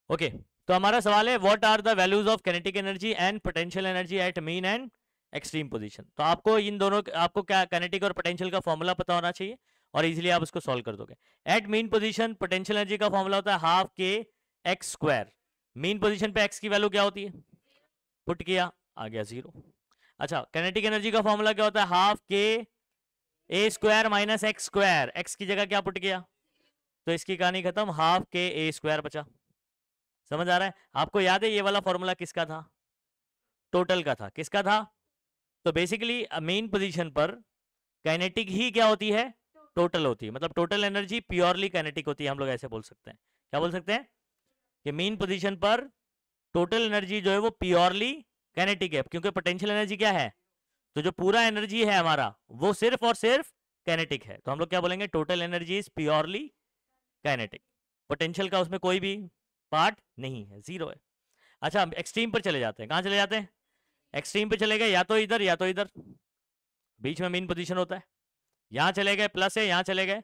Okay तो हमारा सवाल है what are the values of kinetic energy and potential energy at mean and extreme position. तो आपको इन दोनों, आपको क्या काइनेटिक और पोटेंशियल का फॉर्मूला पता होना चाहिए और इजीली आप उसको सॉल्व कर दोगे। At mean position potential energy का फॉर्मूला होता है half K x square. Mean position पे एक्स की वैल्यू क्या होती है, पुट किया आ गया 0। अच्छा काइनेटिक एनर्जी का फॉर्मूला क्या होता है, हाफ के a square minus x square. X की जगह क्या पुट किया, तो इसकी कहानी खत्म, हाफ के ए स्क्वायर बचा। समझ आ रहा है? आपको याद है ये वाला फॉर्मूला किसका था, टोटल का था। किसका था, तो बेसिकली मेन पोजीशन पर काइनेटिक ही क्या होती है, टोटल होती है। मतलब टोटल एनर्जी प्योरली काइनेटिक होती है, हम लोग ऐसे बोल सकते हैं। क्या बोल सकते हैं कि मेन पोजीशन पर टोटल एनर्जी जो है वो प्योरली काइनेटिक है, क्योंकि पोटेंशियल एनर्जी क्या है, तो जो पूरा एनर्जी है हमारा वो सिर्फ और सिर्फ काइनेटिक है। तो हम लोग क्या बोलेंगे, total energy is purely kinetic. Potential का उसमें कोई भी पार्ट नहीं है, 0 है। अच्छा एक्सट्रीम पर चले जाते हैं। कहां चले जाते हैं, एक्सट्रीम पे चले गए, या तो इधर या तो इधर, बीच में मेन पोजीशन होता है। यहां चले गए प्लस है, यहां चले गए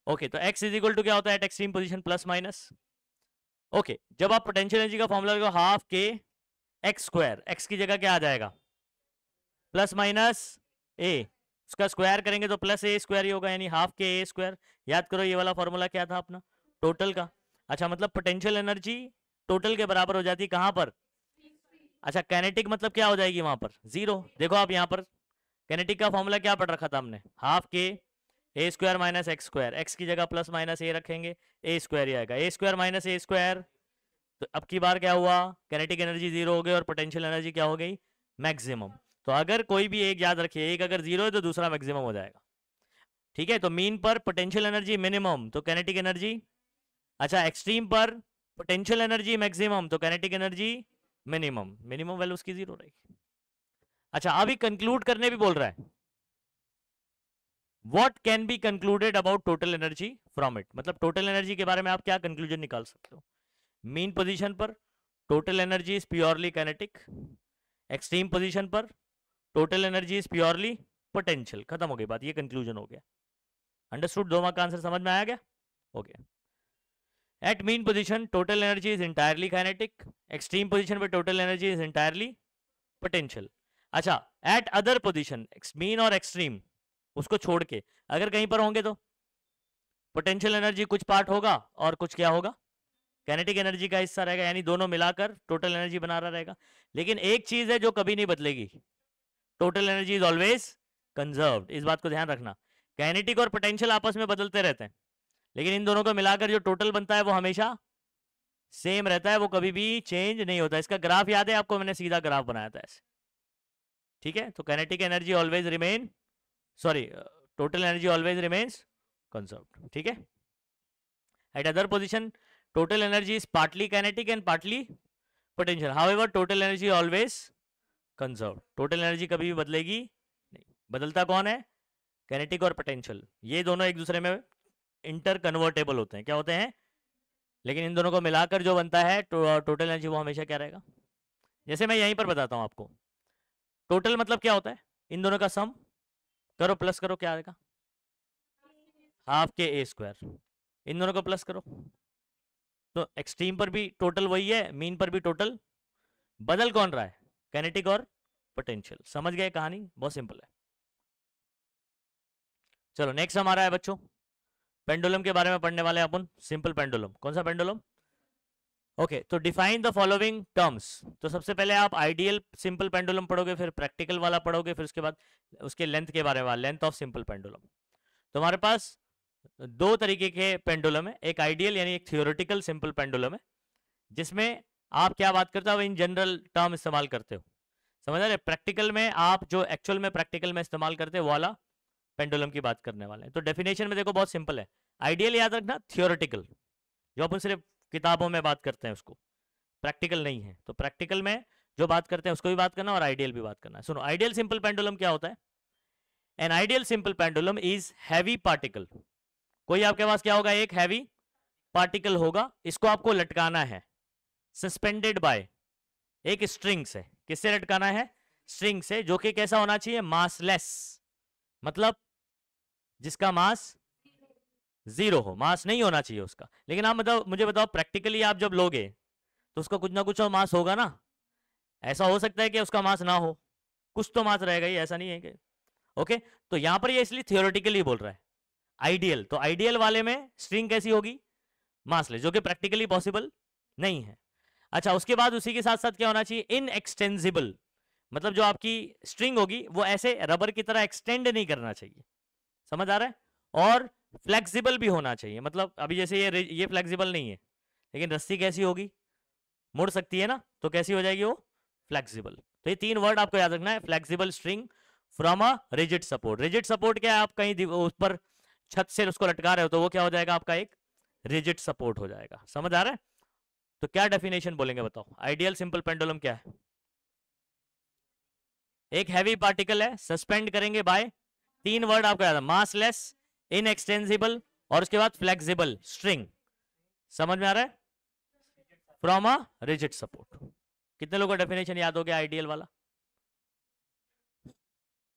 ओके। तो x इज इक्वल टू क्या होता है eight extreme position, plus minus. Okay जब आप पोटेंशियल एनर्जी का फॉर्मूला लगाओ half K x square, x की जगह क्या आ जाएगा, प्लस माइनस ए, उसका स्क्वायर करेंगे तो प्लस ए स्क्वायर ही होगा, यानी हाफ के ए स्क्वायर। याद करो ये वाला फॉर्मूला क्या था अपना, टोटल का। अच्छा मतलब पोटेंशियल एनर्जी टोटल के बराबर हो जाती है कहां पर, अच्छा काइनेटिक मतलब क्या हो जाएगी वहां पर, 0। देखो आप यहां पर काइनेटिक का फॉर्मूला क्या पढ़ रखा था हमने, हाफ के a square minus x square. X की जगह प्लस माइनस ए रखेंगे, ए स्क्वायर ही आएगा, ए स्क्वायर माइनस ए स्क्वायर। तो अब की बार क्या हुआ, काइनेटिक एनर्जी 0 हो गई और पोटेंशियल एनर्जी क्या हो गई, मैक्सिमम। तो अगर कोई भी एक याद रखिए, एक अगर 0 है तो दूसरा मैक्सिमम हो जाएगा। ठीक है, तो मीन पर पोटेंशियल एनर्जी मिनिमम तो काइनेटिक एनर्जी, अच्छा एक्सट्रीम पर पोटेंशियल एनर्जी मैक्सिमम तो kinetic energy minimum. Minimum value उसकी 0 रहेगी। अच्छा अभी कंक्लूड करने भी बोल रहा है, what can be concluded about total energy from it. मतलब टोटल एनर्जी के बारे में आप क्या कंक्लूजन निकाल सकते हो, मीन पोजीशन पर total energy is purely kinetic, extreme position पर total energy is purely potential. खत्म हो गई बात, ये कंक्लूजन हो गया। अंडरस्टूड, 2 मार्क का आंसर समझ में आया क्या, okay. At mean position total energy is entirely kinetic, extreme position पर total energy is entirely potential. अच्छा एट अदर पोजीशन मीन और एक्सट्रीम उसको छोड़ के अगर कहीं पर होंगे तो पोटेंशियल एनर्जी कुछ पार्ट होगा और कुछ क्या होगा, काइनेटिक एनर्जी का हिस्सा रहेगा, यानी दोनों मिलाकर टोटल एनर्जी बना रहा रहेगा। लेकिन एक चीज है जो कभी नहीं बदलेगी, total energy is always conserved. इस बात को ध्यान रखना, काइनेटिक और पोटेंशियल आपस में बदलते रहते हैं, लेकिन इन दोनों को मिलाकर जो टोटल बनता है वो हमेशा सेम रहता है, वो कभी भी चेंज नहीं होता। इसका ग्राफ याद है आपको, मैंने सीधा ग्राफ बनाया था ऐसे। ठीक है, तो kinetic energy always remain, sorry total energy always remains conserved. ठीक है, eight other position total energy is partly kinetic and partly potential, however total energy always conserved. Total energy कभी भी बदलेगी नहीं, बदलता कौन है, काइनेटिक और पोटेंशियल। ये दोनों एक दूसरे में इंटर कन्वर्टेबल होते हैं, क्या होते हैं, लेकिन इन दोनों को मिलाकर जो बनता है टोटल एनर्जी वो हमेशा क्या रहेगा। जैसे मैं यहीं पर बताता हूं आपको, टोटल मतलब क्या होता है, इन दोनों का सम करो प्लस करो क्या आएगा, हाफ के ए स्क्वायर। इन दोनों को प्लस करो तो एक्सट्रीम पर भी टोटल वही है, मीन पर भी टोटल, बदल कौन रहा है, काइनेटिक और पोटेंशियल। समझ गए कहानी, बहुत सिंपल है। चलो नेक्स्ट हमारा है बच्चों, पेंडुलम के बारे में पढ़ने वाले हैं अपन। सिंपल पेंडुलम, कौन सा पेंडुलम, ओके तो डिफाइन द फॉलोइंग टर्म्स। तो सबसे पहले आप आइडियल सिंपल पेंडुलम पढ़ोगे, फिर प्रैक्टिकल वाला पढ़ोगे, फिर उसके बाद उसके लेंथ के बारे में, लेंथ ऑफ सिंपल पेंडुलम। तो हमारे पास 2 तरीके के पेंडुलम है, एक आइडियल यानी एक थियोरेटिकल सिंपल पेंडुलम है, जिसमें आप क्या बात करते हो, इन जनरल टर्म इस्तेमाल करते हो, समझ रहे। प्रैक्टिकल में आप जो एक्चुअल में प्रैक्टिकल में इस्तेमाल करते हो वाला पेंडुलम की बात करने वाले हैं। तो डेफिनेशन में देखो बहुत सिंपल है, आइडियल याद रखना, थियोरेटिकल जो अपन सिर्फ किताबों में बात करते हैं उसको, प्रैक्टिकल नहीं है। तो प्रैक्टिकल में जो बात करते हैं उसको भी बात करना और आइडियल भी बात करना है। सुनो आइडियल सिंपल पेंडुलम क्या होता है, an ideal simple pendulum is heavy particle. कोई आपके पास क्या होगा, एक हैवी पार्टिकल होगा, इसको आपको लटकाना है सस्पेंडेड बाय एक स्ट्रिंग से। किससे लटकाना है, स्ट्रिंग से, जो कि कैसा होना चाहिए, मासलेस, मतलब जिसका मास 0 हो, मास नहीं होना चाहिए उसका। लेकिन आप मतलब मुझे बताओ प्रैक्टिकली आप जब लोगे तो उसका कुछ ना कुछ तो मास होगा ना। ऐसा हो सकता है कि उसका मास ना हो, कुछ तो मास रहेगा ही, ऐसा नहीं है कि ओके। तो यहां पर ये इसलिए थियोरेटिकली बोल रहा है आइडियल। तो आइडियल वाले में स्ट्रिंग कैसी होगी, मासलेस, जो कि प्रैक्टिकली पॉसिबल नहीं है। अच्छा, उसके बाद उसी के साथ साथ क्या होना चाहिए, इनएक्सटेंसिबल, मतलब जो आपकी स्ट्रिंग होगी वो ऐसे रबर की तरह एक्सटेंड नहीं करना चाहिए, समझ आ रहा है। और फ्लेक्सिबल भी होना चाहिए, मतलब अभी जैसे ये फ्लेक्सिबल नहीं है, लेकिन रस्सी कैसी होगी, मुड़ सकती है ना, तो कैसी हो जाएगी वो, फ्लेक्सिबल। तो ये 3 वर्ड आपको याद रखना है, flexible, string, from a rigid support. Rigid support क्या है, आप कहीं उस पर छत से उसको लटका रहे हो तो वो क्या हो जाएगा, आपका एक रिजिड सपोर्ट हो जाएगा, समझ आ रहा है। तो क्या डेफिनेशन बोलेंगे बताओ, आइडियल सिंपल पेंडुलम क्या है, एक हैवी पार्टिकल है, सस्पेंड करेंगे बाय 3 वर्ड आपको याद है, मासलेस, इनएक्सटेंसिबल और उसके बाद फ्लेक्सिबल स्ट्रिंग, समझ में आ रहा है, फ्रॉम अ रिजिड सपोर्ट। कितने लोगों को डेफिनेशन याद हो गया आइडियल वाला।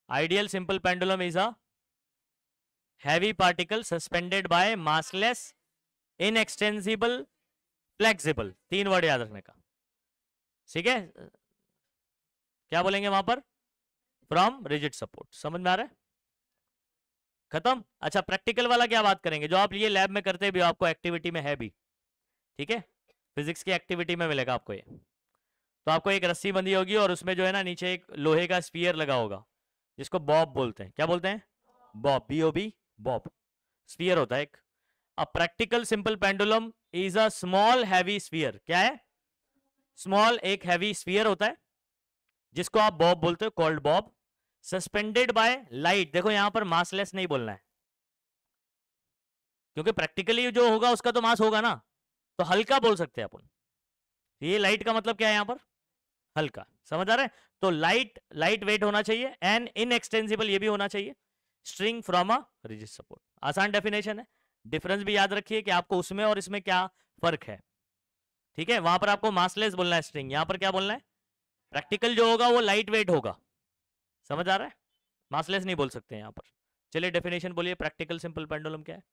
Ideal simple pendulum is a heavy particle suspended bye massless, inextensible, flexible, 3 word याद रखने का, ठीक है। क्या बोलेंगे वहां पर, फ्रॉम रिजिड सपोर्ट, समझ में आ रहा है, खत्म। अच्छा, प्रैक्टिकल वाला क्या बात करेंगे, जो आप ये लैब में करते भी हो, आपको एक्टिविटी में है भी, ठीक है, फिजिक्स की एक्टिविटी में मिलेगा आपको ये। तो आपको एक रस्सी बंधी होगी और उसमें जो है ना नीचे एक लोहे का स्फीयर लगा होगा, जिसको बॉब बोलते हैं, क्या बोलते हैं, बॉब, BOB, बॉब, स्फीयर होता है एक। A practical simple pendulum is a small heavy sphere, क्या है, स्मॉल एक हैवी स्फीयर होता है जिसको आप बॉब बोलते हो, called Bob, suspended by light. देखो यहां पर मासलेस नहीं बोलना है, क्योंकि प्रैक्टिकली जो होगा उसका तो मास होगा ना, तो हल्का बोल सकते हैं अपन। ये लाइट का मतलब क्या है यहां पर, हल्का, समझ आ रहा है। तो लाइट वेट होना चाहिए एंड इनएक्सटेंसिबल ये भी होना चाहिए, string from a rigid support. आसान डेफिनेशन है, डिफरेंस भी याद रखिए कि आपको उसमें और इसमें क्या फर्क है, ठीक है। वहां पर आपको मासलेस बोलना है स्ट्रिंग, यहां पर क्या बोलना है, प्रैक्टिकल जो होगा वो लाइट वेट होगा, समझ आ रहा है, मासलेस नहीं बोल सकते यहां पर। चलिए डेफिनेशन बोलिए, प्रैक्टिकल सिंपल पेंडुलम क्या है।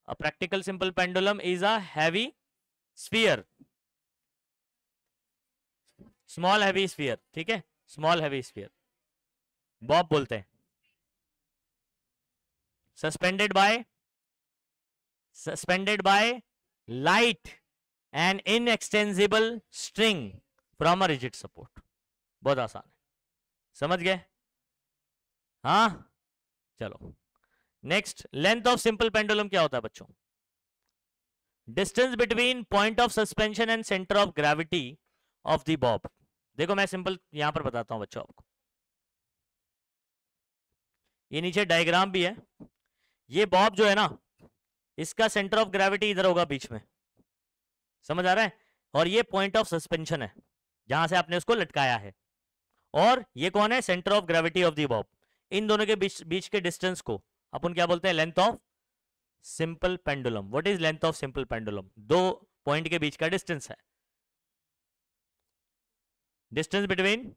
A practical simple pendulum is a heavy sphere, small heavy sphere, ठीक है, स्मॉल हैवी स्फीयर, बॉब बोलते हैं, suspended by light and inextensible string from a rigid support. बहुत आसान है, समझ गए, हाँ। चलो next, length of simple pendulum क्या होता है बच्चों, distance between point of suspension and centre of gravity of the Bob. देखो मैं सिंपल यहां पर बताता हूं बच्चों आपको, ये नीचे डायग्राम भी है, ये बॉब जो है ना, इसका सेंटर ऑफ ग्रेविटी इधर होगा बीच में, समझ आ रहा है, और ये पॉइंट ऑफ सस्पेंशन है जहां से आपने उसको लटकाया है, और ये कौन है, centre of gravity of the bob. इन दोनों के बीच के डिस्टेंस को अपन क्या बोलते हैं, length of simple pendulum. What is length of simple pendulum, 2 point के बीच का डिस्टेंस है, डिस्टेंस बिटवीन,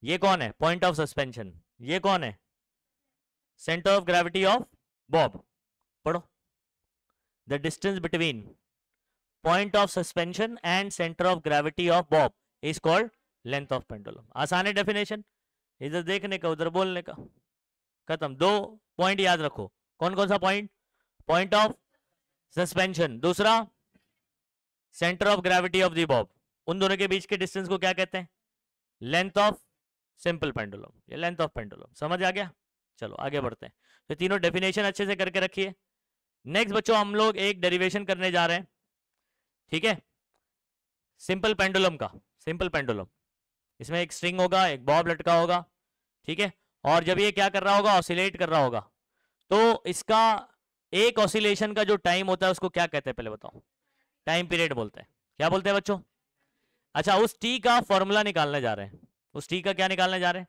ये कौन है, पॉइंट ऑफ सस्पेंशन, ये कौन है, centre of gravity of bob. पढ़ो, the distance between point of suspension and centre of gravity of bob is called length of pendulum. आसान है डेफिनेशन, इधर देखने का उधर बोलने का, खत्म। 2 पॉइंट याद रखो, कौन कौन सा पॉइंट, पॉइंट ऑफ सस्पेंशन, दूसरा centre of gravity of the Bob, उन दोनों के बीच के डिस्टेंस को क्या कहते हैं, लेंथ ऑफ सिंपल पेंडुलम, ये लेंथ ऑफ पेंडुलम, समझ आ गया। चलो आगे बढ़ते हैं, तो तीनों डेफिनेशन अच्छे से करके रखिए। नेक्स्ट बच्चों हम लोग एक डेरिवेशन करने जा रहे हैं, ठीक है, सिंपल पेंडुलम का। सिंपल पेंडुलम, इसमें एक स्ट्रिंग होगा, एक बॉब लटका होगा, ठीक है, और जब ये क्या कर रहा होगा, ऑसिलेट कर रहा होगा, तो इसका एक ऑसिलेशन का जो टाइम होता है उसको क्या कहते हैं, पहले बताओ, टाइम पीरियड बोलते हैं, क्या बोलते हैं बच्चों। अच्छा, उस टी का फॉर्मूला निकालने जा रहे हैं, उस टी का क्या निकालने जा रहे हैं,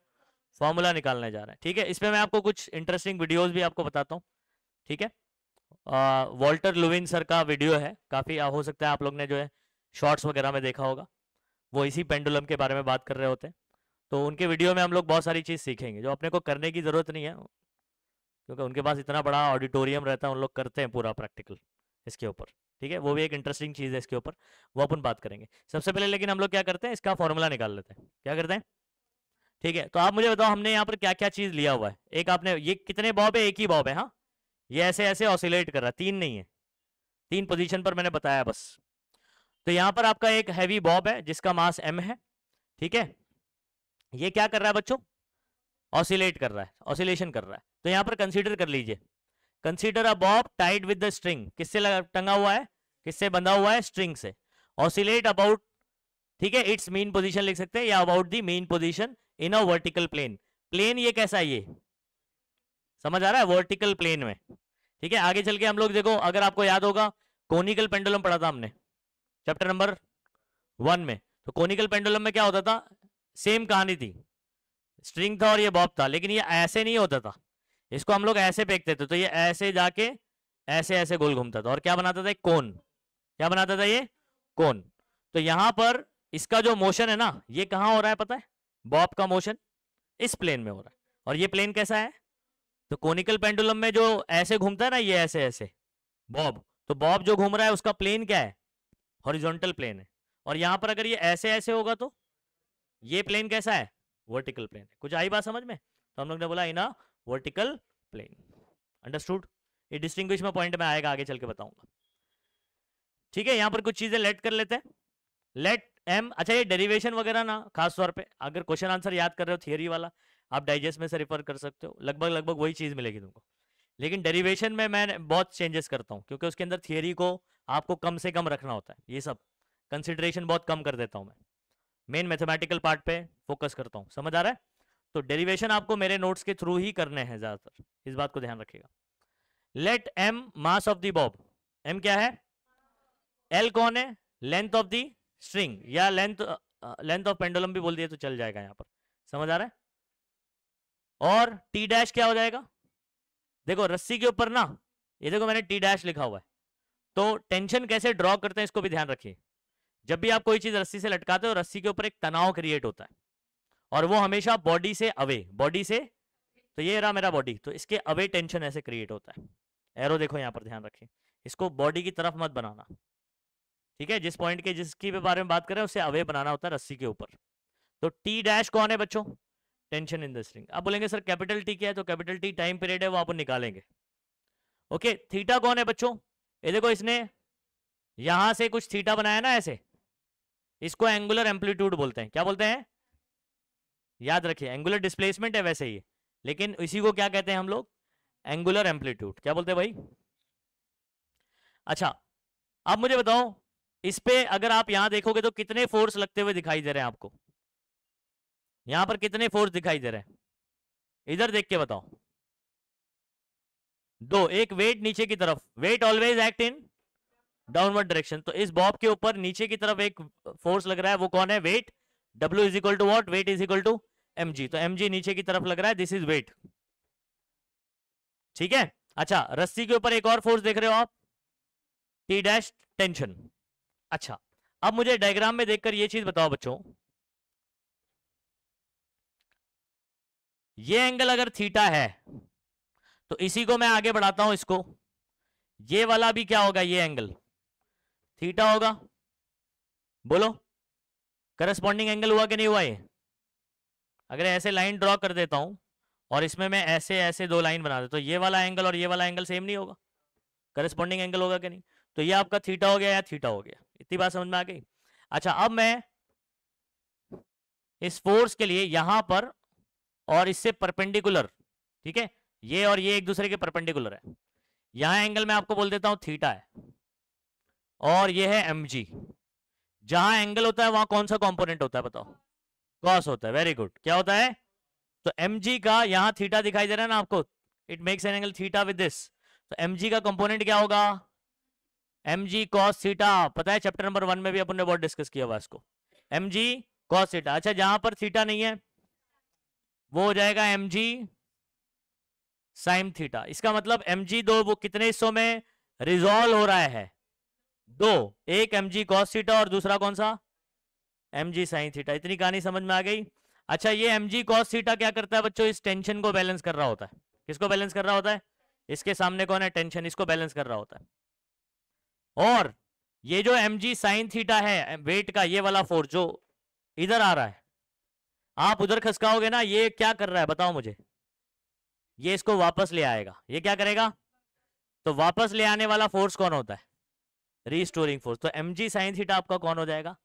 फॉर्मूला निकालने जा रहे हैं, ठीक है। इसमें मैं आपको कुछ इंटरेस्टिंग वीडियोस भी आपको बताता हूँ, ठीक है। वॉल्टर लुविन सर का वीडियो है, काफी हो सकता है आप लोग ने जो है शॉर्ट्स वगैरह में देखा होगा, वो इसी पेंडुलम के बारे में बात कर रहे होते हैं। तो उनके वीडियो में हम लोग बहुत सारी चीज़ सीखेंगे जो अपने को करने की ज़रूरत नहीं है, क्योंकि उनके पास इतना बड़ा ऑडिटोरियम रहता है, उन लोग करते हैं पूरा प्रैक्टिकल, इसके ऊपर, ठीक है, वो भी एक इंटरेस्टिंग चीज़ है इसके ऊपर, वो अपन बात करेंगे। सबसे पहले लेकिन हम लोग क्या करते हैं, इसका फॉर्मूला निकाल लेते हैं। क्या करते हैं, ठीक है। तो आप मुझे बताओ हमने यहाँ पर क्या क्या चीज़ लिया हुआ है। एक आपने, ये कितने बॉब है, एक ही बॉब है, हाँ, ये ऐसे ऐसे ऑसिलेट कर रहा है, तीन नहीं है, तीन पोजीशन पर मैंने बताया बस। तो यहाँ पर आपका एक हैवी बॉब है जिसका मास m है, ठीक है। ये क्या कर रहा है बच्चों, ऑसिलेट कर रहा है, ऑसिलेशन कर रहा है। तो यहाँ पर कंसीडर कर लीजिए, consider a Bob tied with the string, किससे टंगा हुआ है, किससे बंधा हुआ है, स्ट्रिंग से। ऑसिलेट अबाउट, ठीक है, इट्स मीन पोजीशन लिख सकते हैं या about the mean position in a vertical plane. Plane ये कैसा है, ये समझ आ रहा है, वर्टिकल प्लेन में, ठीक है। आगे चल के हम लोग देखो, अगर आपको याद होगा कोनिकल पेंडुलम पढ़ा था हमने चैप्टर नंबर 1 में। तो कोनिकल पेंडुलम में क्या होता था, सेम कहानी थी, स्ट्रिंग था और ये बॉब था, लेकिन ये ऐसे नहीं होता था, इसको हम लोग ऐसे फेंकते थे तो ये ऐसे जाके ऐसे ऐसे गोल घूमता था और क्या बनाता था, एक कोन। क्या बनाता था, ये कोन। तो यहां पर इसका जो मोशन है ना, ये कहां हो रहा है पता है, बॉब का मोशन इस प्लेन में हो रहा है। और ये प्लेन कैसा है, तो कोनिकल पेंडुलम में जो ऐसे घूमता है ना, ये ऐसे ऐसे बॉब, तो बॉब जो घूम रहा है उसका प्लेन क्या है, हॉरिजॉन्टल प्लेन है। और यहां पर अगर ये ऐसे ऐसे होगा तो ये प्लेन कैसा है, वर्टिकल प्लेन है। कुछ आई बात समझ में, तो हम लोग ने बोला इन अ वर्टिकल प्लेन, अंडरस्टूड। ये डिस्टिंग्विश में पॉइंट में आएगा, आगे चल के बताऊंगा, ठीक है। यहां पर कुछ चीजें लेट कर लेते हैं, लेट एम। अच्छा, ये डेरिवेशन वगैरह ना, खास तौर पे अगर क्वेश्चन आंसर याद कर रहे हो थियरी वाला, आप डाइजेस्ट में से रेफर कर सकते हो, लगभग लगभग वही चीज मिलेगी तुमको। लेकिन डेरिवेशन में मैं बहुत चेंजेस करता हूँ क्योंकि उसके अंदर थियरी को आपको कम से कम रखना होता है, ये सब कंसिडरेशन बहुत कम कर देता हूँ मैं, मेन मैथमेटिकल पार्ट पे फोकस करता हूँ, समझ आ रहा है। तो डेरिवेशन आपको मेरे नोट्स के थ्रू ही करने हैं ज्यादातर, इस बात को ध्यान रखिएगा। Let M mass of the bob, M क्या है, एल कौन है, लेंथ ऑफ द स्ट्रिंग, या लेंथ ऑफ पेंडुलम भी बोल दिए तो चल जाएगा, यहां पर समझ आ रहा है। और टी डैश क्या हो जाएगा, देखो रस्सी के ऊपर ना, ये देखो मैंने टी डैश लिखा हुआ है, तो टेंशन कैसे ड्रॉ करते हैं इसको भी ध्यान रखिए। जब भी आप कोई चीज रस्सी से लटकाते हो, रस्सी के ऊपर एक तनाव क्रिएट होता है और वो हमेशा बॉडी से अवे, बॉडी से, तो ये रहा मेरा बॉडी, तो इसके अवे टेंशन ऐसे क्रिएट होता है। एरो देखो यहां पर, ध्यान रखिए, इसको बॉडी की तरफ मत बनाना, ठीक है। जिस पॉइंट के जिसकी बारे में बात करें उससे अवे बनाना होता है रस्सी के ऊपर। तो टी डैश कौन है बच्चों, टेंशन इन द स्ट्रिंग। आप बोलेंगे सर कैपिटल टी क्या है, तो कैपिटल टी टाइम पीरियड है, वो आप निकालेंगे। ओके, थीटा कौन है बच्चों, ये देखो इसने यहां से कुछ थीटा बनाया ना ऐसे, इसको एंगुलर एम्पलीट्यूड बोलते हैं। क्या बोलते हैं, याद रखिए, एंगुलर डिस्प्लेसमेंट है वैसे ही, लेकिन इसी को क्या कहते हैं हम लोग, एंगुलर एम्पलीट्यूड। क्या बोलते हैं भाई। अच्छा, अब मुझे बताओ इस पे अगर आप यहां देखोगे तो कितने फोर्स लगते हुए दिखाई दे रहे हैं आपको, यहां पर कितने फोर्स दिखाई दे रहे हैं, इधर देख के बताओ। दो, एक वेट नीचे की तरफ, weight always act in downward direction, तो इस बॉब के ऊपर नीचे की तरफ एक फोर्स लग रहा है, वो कौन है, weight. W is equal to what, weight is equal to mg, तो mg नीचे की तरफ लग रहा है, दिस इज वेट, ठीक है। अच्छा, रस्सी के ऊपर एक और फोर्स देख रहे हो आप, T डैश टेंशन। अच्छा, अब मुझे डायग्राम में देखकर ये चीज बताओ बच्चों, ये एंगल अगर थीटा है तो इसी को मैं आगे बढ़ाता हूं, इसको, ये वाला भी क्या होगा, ये एंगल थीटा होगा, बोलो करस्पॉन्डिंग एंगल हुआ कि नहीं हुआ ये। अगर ऐसे लाइन ड्रॉ कर देता हूं और इसमें मैं ऐसे ऐसे दो लाइन बना देता हूं, तो ये वाला एंगल और ये वाला एंगल सेम नहीं होगा, करस्पॉन्डिंग एंगल होगा कि नहीं। तो ये आपका थीटा हो गया या थीटा हो गया, इतनी बात समझ में आ गई। अच्छा, अब मैं इस फोर्स के लिए यहां पर और इससे परपेंडिकुलर, ठीक है, ये और ये एक दूसरे के परपेंडिकुलर है, यहां एंगल मैं आपको बोल देता हूं थीटा है और ये है mg। जहां एंगल होता है वहां कौन सा कंपोनेंट होता है बताओ, कॉस होता है, वेरी गुड। क्या होता है, तो mg का यहां थीटा दिखाई दे रहा है ना आपको, it makes an angle theta with this, तो mg का कंपोनेंट क्या होगा, mg cos थीटा। पता है चैप्टर नंबर 1 में भी अपन ने बहुत डिस्कस किया हुआ इसको, mg cos थीटा। अच्छा, जहां पर थीटा नहीं है वो हो जाएगा mg sin थीटा। इसका मतलब mg दो, वो कितने हिस्सों में रिजॉल्व हो रहा है, दो, एक mg cos थीटा और दूसरा कौन सा, mg sin थीटा। इतनी कहानी समझ में आ गई। अच्छा, ये mg cos थीटा क्या करता है बच्चों, इस टेंशन को बैलेंस कर रहा होता है। किसको बैलेंस कर रहा होता है, इसके सामने कौन है, टेंशन, इसको बैलेंस कर रहा होता है। और ये जो mg साइन थीटा है वेट का, ये वाला फोर्स जो इधर आ रहा है, आप उधर खसकाओगे ना, ये क्या कर रहा है बताओ मुझे, ये इसको वापस ले आएगा। ये क्या करेगा? तो वापस ले आने वाला फोर्स कौन होता है? Restoring force. तो mg साइन थीटा आपका कौन हो जाएगा?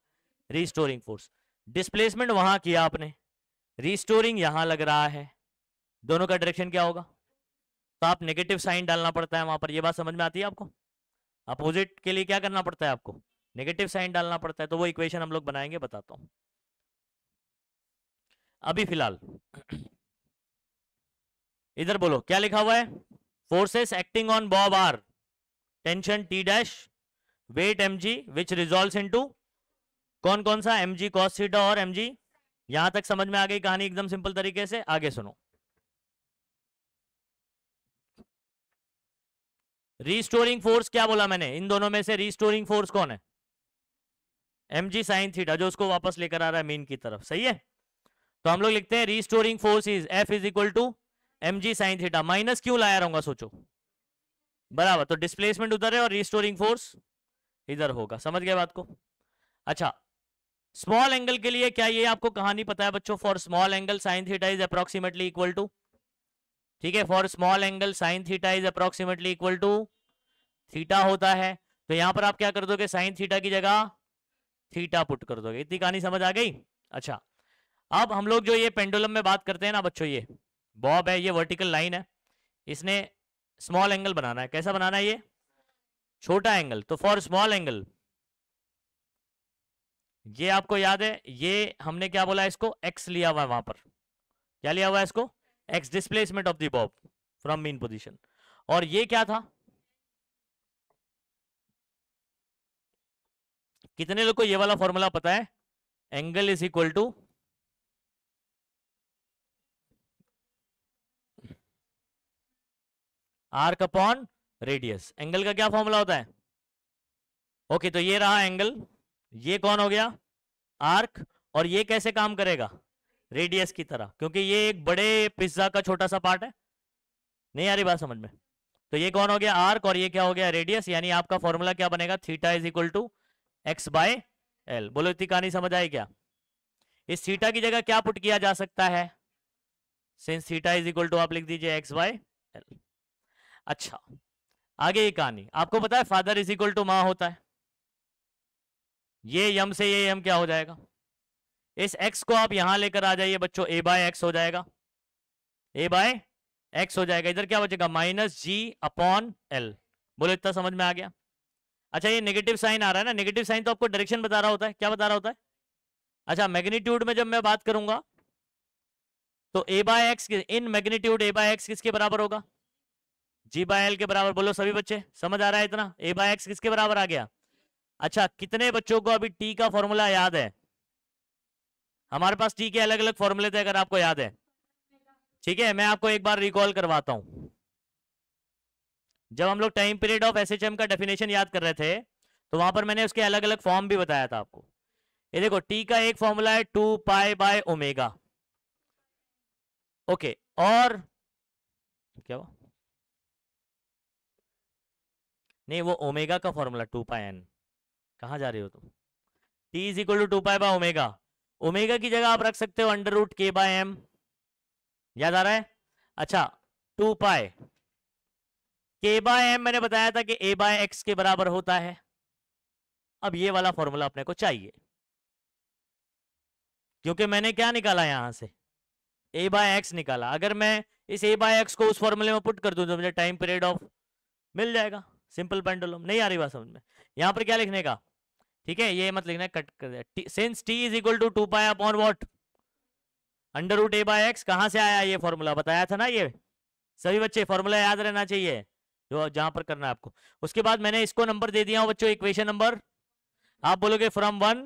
Restoring force. डिस्प्लेसमेंट वहां किया आपने, रीस्टोरिंग यहां लग रहा है, दोनों का डायरेक्शन क्या होगा? तो आप नेगेटिव साइन डालना पड़ता है वहां पर। ये बात समझ में आती है आपको? अपोजिट के लिए क्या करना पड़ता है आपको? नेगेटिव साइन डालना पड़ता है। तो वो इक्वेशन हम लोग बनाएंगे, बताता हूं। अभी फिलहाल इधर बोलो क्या लिखा हुआ है? Forces acting on bob are tension T dash, weight mg which resolves into कौन कौन सा? mg cos थीटा और mg। यहां तक समझ में आ गई कहानी एकदम सिंपल तरीके से? आगे सुनो। रीस्टोरिंग फोर्स क्या बोला मैंने? इन दोनों में से रीस्टोरिंग फोर्स कौन है? mg साइन थीटा, जो उसको वापस लेकर आ रहा है मीन की तरफ। सही है? तो हम लोग लिखते हैं restoring force is F is equal to mg sine theta. Minus क्यों लाया रहूंगा सोचो, बराबर। तो डिस्प्लेसमेंट उधर है और रीस्टोरिंग फोर्स इधर होगा। समझ गए बात को? अच्छा, स्मॉल एंगल के लिए क्या ये आपको कहानी पता है बच्चों? For small angle sine theta is approximately equal to, ठीक है, for small angle sine theta is approximately equal to theta होता है। तो यहां पर आप क्या कर दोगे? साइन थीटा की जगह थीटा पुट कर दोगे। इतनी कहानी समझ आ गई? अच्छा, अब हम लोग जो ये पेंडुलम में बात करते हैं ना बच्चों, ये बॉब है, ये वर्टिकल लाइन है, इसने स्मॉल एंगल बनाना है। कैसा बनाना है? ये छोटा एंगल। तो फॉर स्मॉल एंगल, ये आपको याद है, ये हमने क्या बोला? इसको x लिया हुआ है वहां पर। क्या लिया हुआ है इसको? x, displacement of the Bob from mean position. और ये क्या था? कितने लोग को ये वाला फॉर्मूला पता है? Angle is equal to arc upon radius. Angle का क्या फॉर्मूला होता है? ओके, तो ये रहा एंगल, ये कौन हो गया? आर्क। और ये कैसे काम करेगा? रेडियस की तरह, क्योंकि ये एक बड़े पिज्जा का छोटा सा पार्ट है। नहीं आ रही बात समझ में? तो ये कौन हो गया? आर्क, और ये क्या हो गया? रेडियस। यानी आपका फॉर्मूला क्या बनेगा? Theta is equal to x by L. बोलो इतनी कहानी समझ आई क्या? इस थीटा की जगह क्या पुट किया जा सकता है? Since theta is equal to आप लिख दीजिए एक्स बाय एल। अच्छा, आगे ये कहानी आपको पता है फादर इज इक्वल टू माँ होता है। ये यम से ये यम क्या हो जाएगा? इस x को आप यहां लेकर आ जाइए बच्चों, a बाय एक्स हो जाएगा, a बाय एक्स हो जाएगा। इधर क्या बचेगा? माइनस जी अपॉन एल। बोलो इतना समझ में आ गया? अच्छा, ये नेगेटिव साइन आ रहा है ना, नेगेटिव साइन तो आपको डायरेक्शन बता रहा होता है। क्या बता रहा होता है? अच्छा, मैग्नीट्यूड में जब मैं बात करूंगा तो a by x in magnitude a by x किसके बराबर होगा? g बाय एल के बराबर। बोलो सभी बच्चे समझ आ रहा है इतना? a बाय एक्स किसके बराबर आ गया? अच्छा, कितने बच्चों को अभी t का फॉर्मूला याद है? हमारे पास t के अलग अलग फॉर्मूले थे, अगर आपको याद है। ठीक है, मैं आपको एक बार रिकॉल करवाता हूं। जब हम लोग टाइम पीरियड ऑफ एसएचएम का डेफिनेशन याद कर रहे थे, तो वहां पर मैंने उसके अलग अलग फॉर्म भी बताया था आपको। ये देखो, टी का एक फॉर्मूला है 2 पाई बाय ओमेगा। ओके, और क्या हुआ? नहीं, वो ओमेगा का फॉर्मूला 2 पाई एन। कहां जा रहे हो तुम? T is equal to 2 pi by omega. Omega की जगह आप रख सकते हो under root K by M. याद आ रहा है? अच्छा, 2 पाई के बाय एम मैंने बताया था कि ए बाय एक्स के बराबर होता है। अब ये वाला फॉर्मूला अपने को चाहिए, क्योंकि मैंने क्या निकाला यहां से? ए बाय एक्स निकाला। अगर मैं इस ए बाय एक्स को उस फॉर्मूले में पुट कर दूं तो मुझे टाइम पीरियड ऑफ मिल जाएगा। Simple pendulum. नहीं आ रही बात समझ में? यहां पर क्या लिखने का? ठीक है, ये मत लिखना, कट कर दिया। Since T is equal to 2 pi upon what? Under root A by x. कहां से आया ये फॉर्मूला? बताया था ना ये। सभी बच्चे फॉर्मूला याद रहना चाहिए जो जहां पर करना है आपको। उसके बाद मैंने इसको नंबर दे दिया हूं बच्चों, इक्वेशन नंबर। आप बोलोगे फ्रॉम 1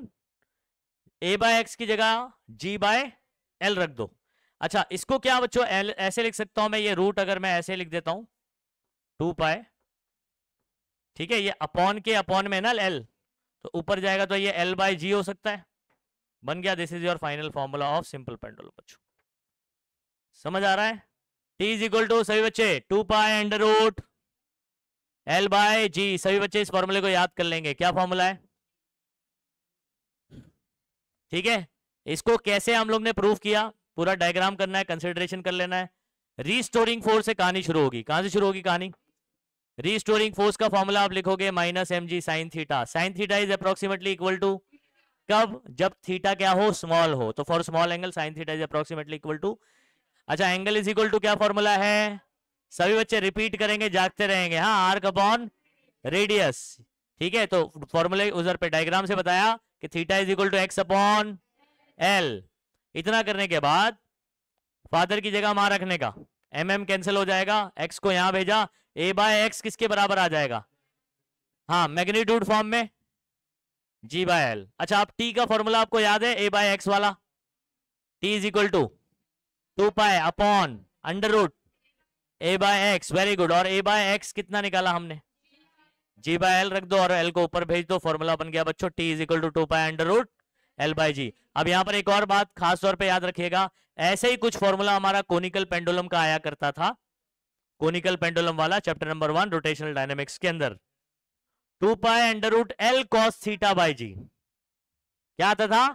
ए बाय एक्स की जगह जी बाय एल रख दो। अच्छा, इसको क्या बच्चों ऐसे लिख सकता हूं मैं? ये रूट अगर मैं ऐसे लिख देता हूं 2 पाई, ठीक है, ये अपॉन के अपॉन में ना एल, तो ऊपर जाएगा तो ये एल बाय जी हो सकता है। बन गया। This is your final formula of simple pendulum बच्चों। समझ आ रहा है? टी इज इक्वल टू, सभी बच्चे, 2 pi under root L by G. सभी बच्चे इस फॉर्मूले को याद कर लेंगे, क्या फॉर्मूला है? ठीक है, इसको कैसे हम लोग ने प्रूव किया, पूरा डायग्राम करना है, कंसिडरेशन कर लेना है। रीस्टोरिंग फोर्स से कहानी शुरू होगी। कहां से शुरू होगी कहानी? रीस्टोरिंग फोर्स का फॉर्मूला आप लिखोगे minus M G sine theta. Sine theta is approximately equal to, कब? जब थीटा क्या हो? स्मॉल हो। तो for small angle sine theta is approximately equal to, अच्छा एंगल इज इक्वल टू क्या फॉर्मूला है? सभी बच्चे रिपीट करेंगे, जागते रहेंगे। हाँ, आर्क अपॉन रेडियस। ठीक है, तो फॉर्मूले उधर पे डायग्राम से बताया कि theta is equal to x upon L. इतना करने के बाद फादर की जगह मां रखने का, एम एम कैंसिल हो जाएगा, एक्स को यहां भेजा, ए बाय एक्स किसके बराबर आ जाएगा? हाँ, मैग्नीट्यूड फॉर्म में जी बाय एल। अच्छा, आप टी का फॉर्मूला आपको याद है, ए बाय एक्स वाला? T is equal to 2 pi upon under root A by x. Very good. और ए बाय एक्स कितना निकाला हमने? जी बाय एल रख दो और एल को ऊपर भेज दो, फॉर्मूला बन गया बच्चों, T is equal to 2 pi under root L by G. अब यहां पर एक और बात खास तौर पे याद रखिएगा, ऐसे ही कुछ फॉर्मूला हमारा कोनिकल पेंडुलम का आया करता था, कोनिकल पेंडुलम वाला, चैप्टर नंबर 1 रोटेशनल डायनेमिक्स के अंदर। 2 pi under root L cos theta by G. क्या आता था?